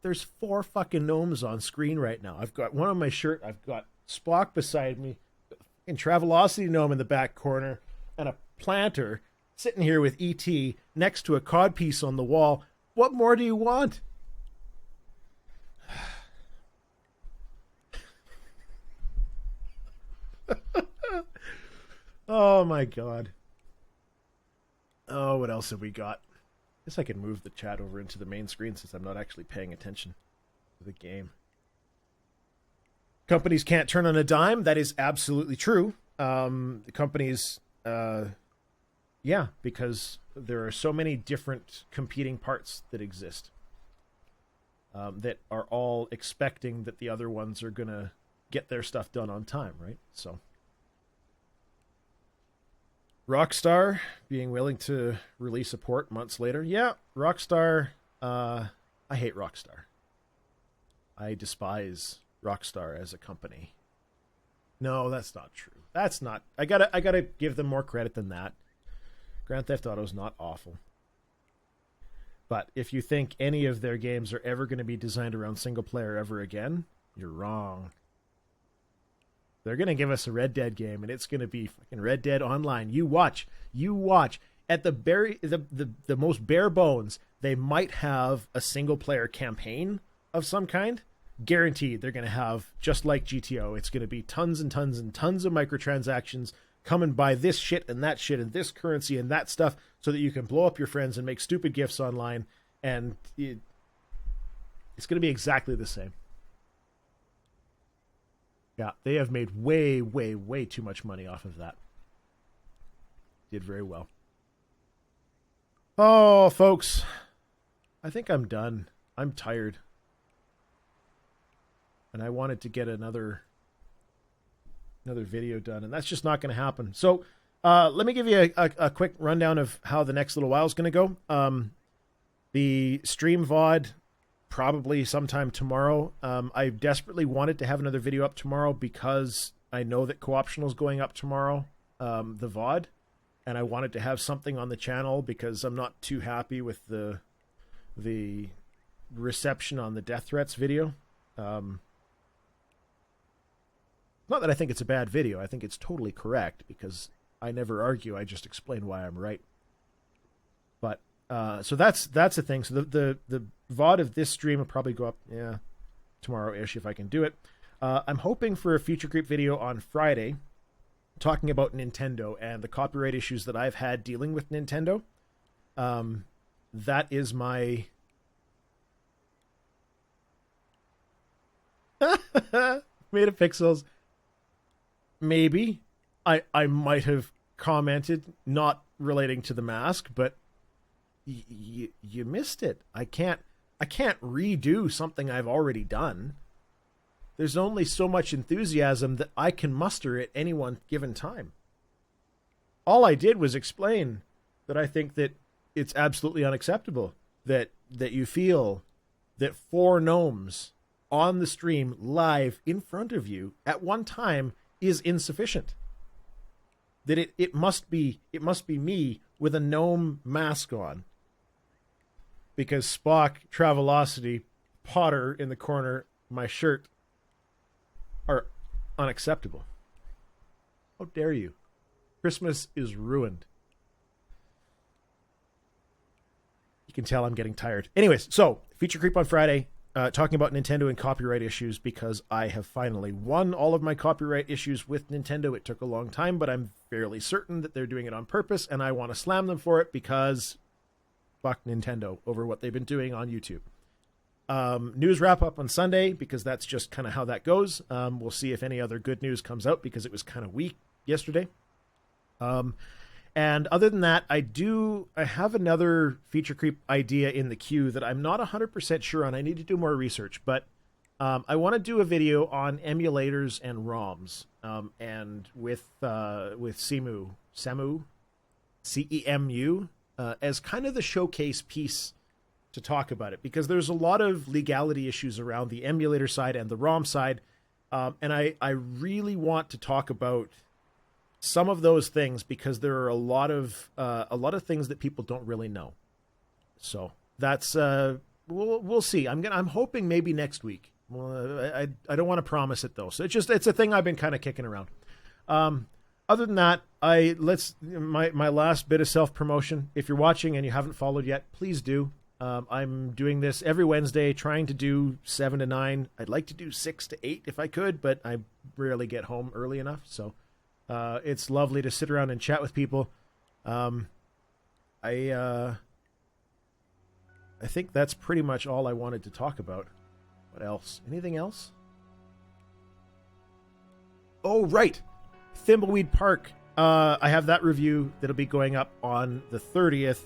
There's 4 fucking gnomes on screen right now. I've got one on my shirt. I've got Spock beside me. And Travelocity gnome in the back corner. And a planter sitting here with ET next to a codpiece on the wall. What more do you want? Oh my god. Oh, what else have we got? I guess I can move the chat over into the main screen since I'm not actually paying attention to the game. Companies can't turn on a dime. That is absolutely true. The companies, yeah, because there are so many different competing parts that exist that are all expecting that the other ones are going to get their stuff done on time, right? So Rockstar being willing to release a port months later. Yeah, Rockstar. I hate Rockstar. I despise Rockstar as a company. No, that's not true. That's not. I gotta give them more credit than that. Grand Theft Auto is not awful. But if you think any of their games are ever going to be designed around single player ever again, you're wrong. They're going to give us a Red Dead game, and it's going to be fucking Red Dead Online. You watch. At the most bare bones, they might have a single-player campaign of some kind. Guaranteed, they're going to have, just like GTO, it's going to be tons and tons and tons of microtransactions. Come and buy this shit and this currency and that stuff so that you can blow up your friends and make stupid gifts online. And it's going to be exactly the same. Yeah, they have made way, way, way too much money off of that. Did very well. Oh, folks, I think I'm done. I'm tired. And I wanted to get another video done, and that's just not going to happen. So let me give you a quick rundown of how the next little while is going to go. The stream VOD, probably sometime tomorrow. I desperately wanted to have another video up tomorrow because I know that Co-optional is going up tomorrow, the VOD, and I wanted to have something on the channel because I'm not too happy with the reception on the Death Threats video. Not that I think it's a bad video. I think it's totally correct because I never argue. I just explain why I'm right. But so that's the thing. So the VOD of this stream will probably go up tomorrow-ish if I can do it. I'm hoping for a Future Creep video on Friday talking about Nintendo and the copyright issues that I've had dealing with Nintendo. That is my... Made of pixels. Maybe. I might have commented, not relating to the mask, but you missed it. I can't redo something I've already done. There's only so much enthusiasm that I can muster at any one given time. All I did was explain that I think that it's absolutely unacceptable that you feel that 4 gnomes on the stream live in front of you at one time is insufficient. That it must be me with a gnome mask on. Because Spock, Travelocity, Potter in the corner, my shirt are unacceptable. How dare you? Christmas is ruined. You can tell I'm getting tired. Anyways, so feature creep on Friday, talking about Nintendo and copyright issues, because I have finally won all of my copyright issues with Nintendo. It took a long time, but I'm fairly certain that they're doing it on purpose, and I want to slam them for it because fuck Nintendo over what they've been doing on YouTube. News wrap up on Sunday, because that's just kind of how that goes. We'll see if any other good news comes out, because it was kind of weak yesterday. And other than that, I have another feature creep idea in the queue that I'm not 100% sure on. I need to do more research, but I want to do a video on emulators and ROMs, and with CEMU, CEMU, as kind of the showcase piece to talk about it, because there's a lot of legality issues around the emulator side and the ROM side, and I really want to talk about some of those things, because there are a lot of things that people don't really know. So that's we'll see. I'm hoping maybe next week. Well, I don't want to promise it though. So it's a thing I've been kind of kicking around. Other than that, my last bit of self promotion. If you're watching and you haven't followed yet, please do. I'm doing this every Wednesday, trying to do 7 to 9. I'd like to do 6 to 8 if I could, but I rarely get home early enough. So it's lovely to sit around and chat with people. I think that's pretty much all I wanted to talk about. What else? Anything else? Oh, right. Thimbleweed Park. I have that review that'll be going up on the 30th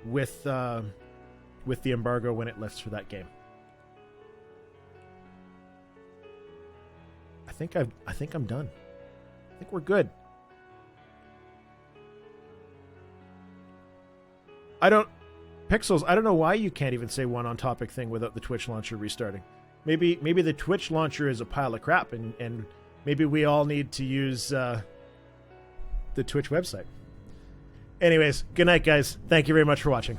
with the embargo when it lifts for that game. I think I'm done. I think we're good. Pixels, I don't know why you can't even say one on topic thing without the Twitch launcher restarting. Maybe the Twitch launcher is a pile of crap, and maybe we all need to use the Twitch website. Anyways, good night, guys. Thank you very much for watching.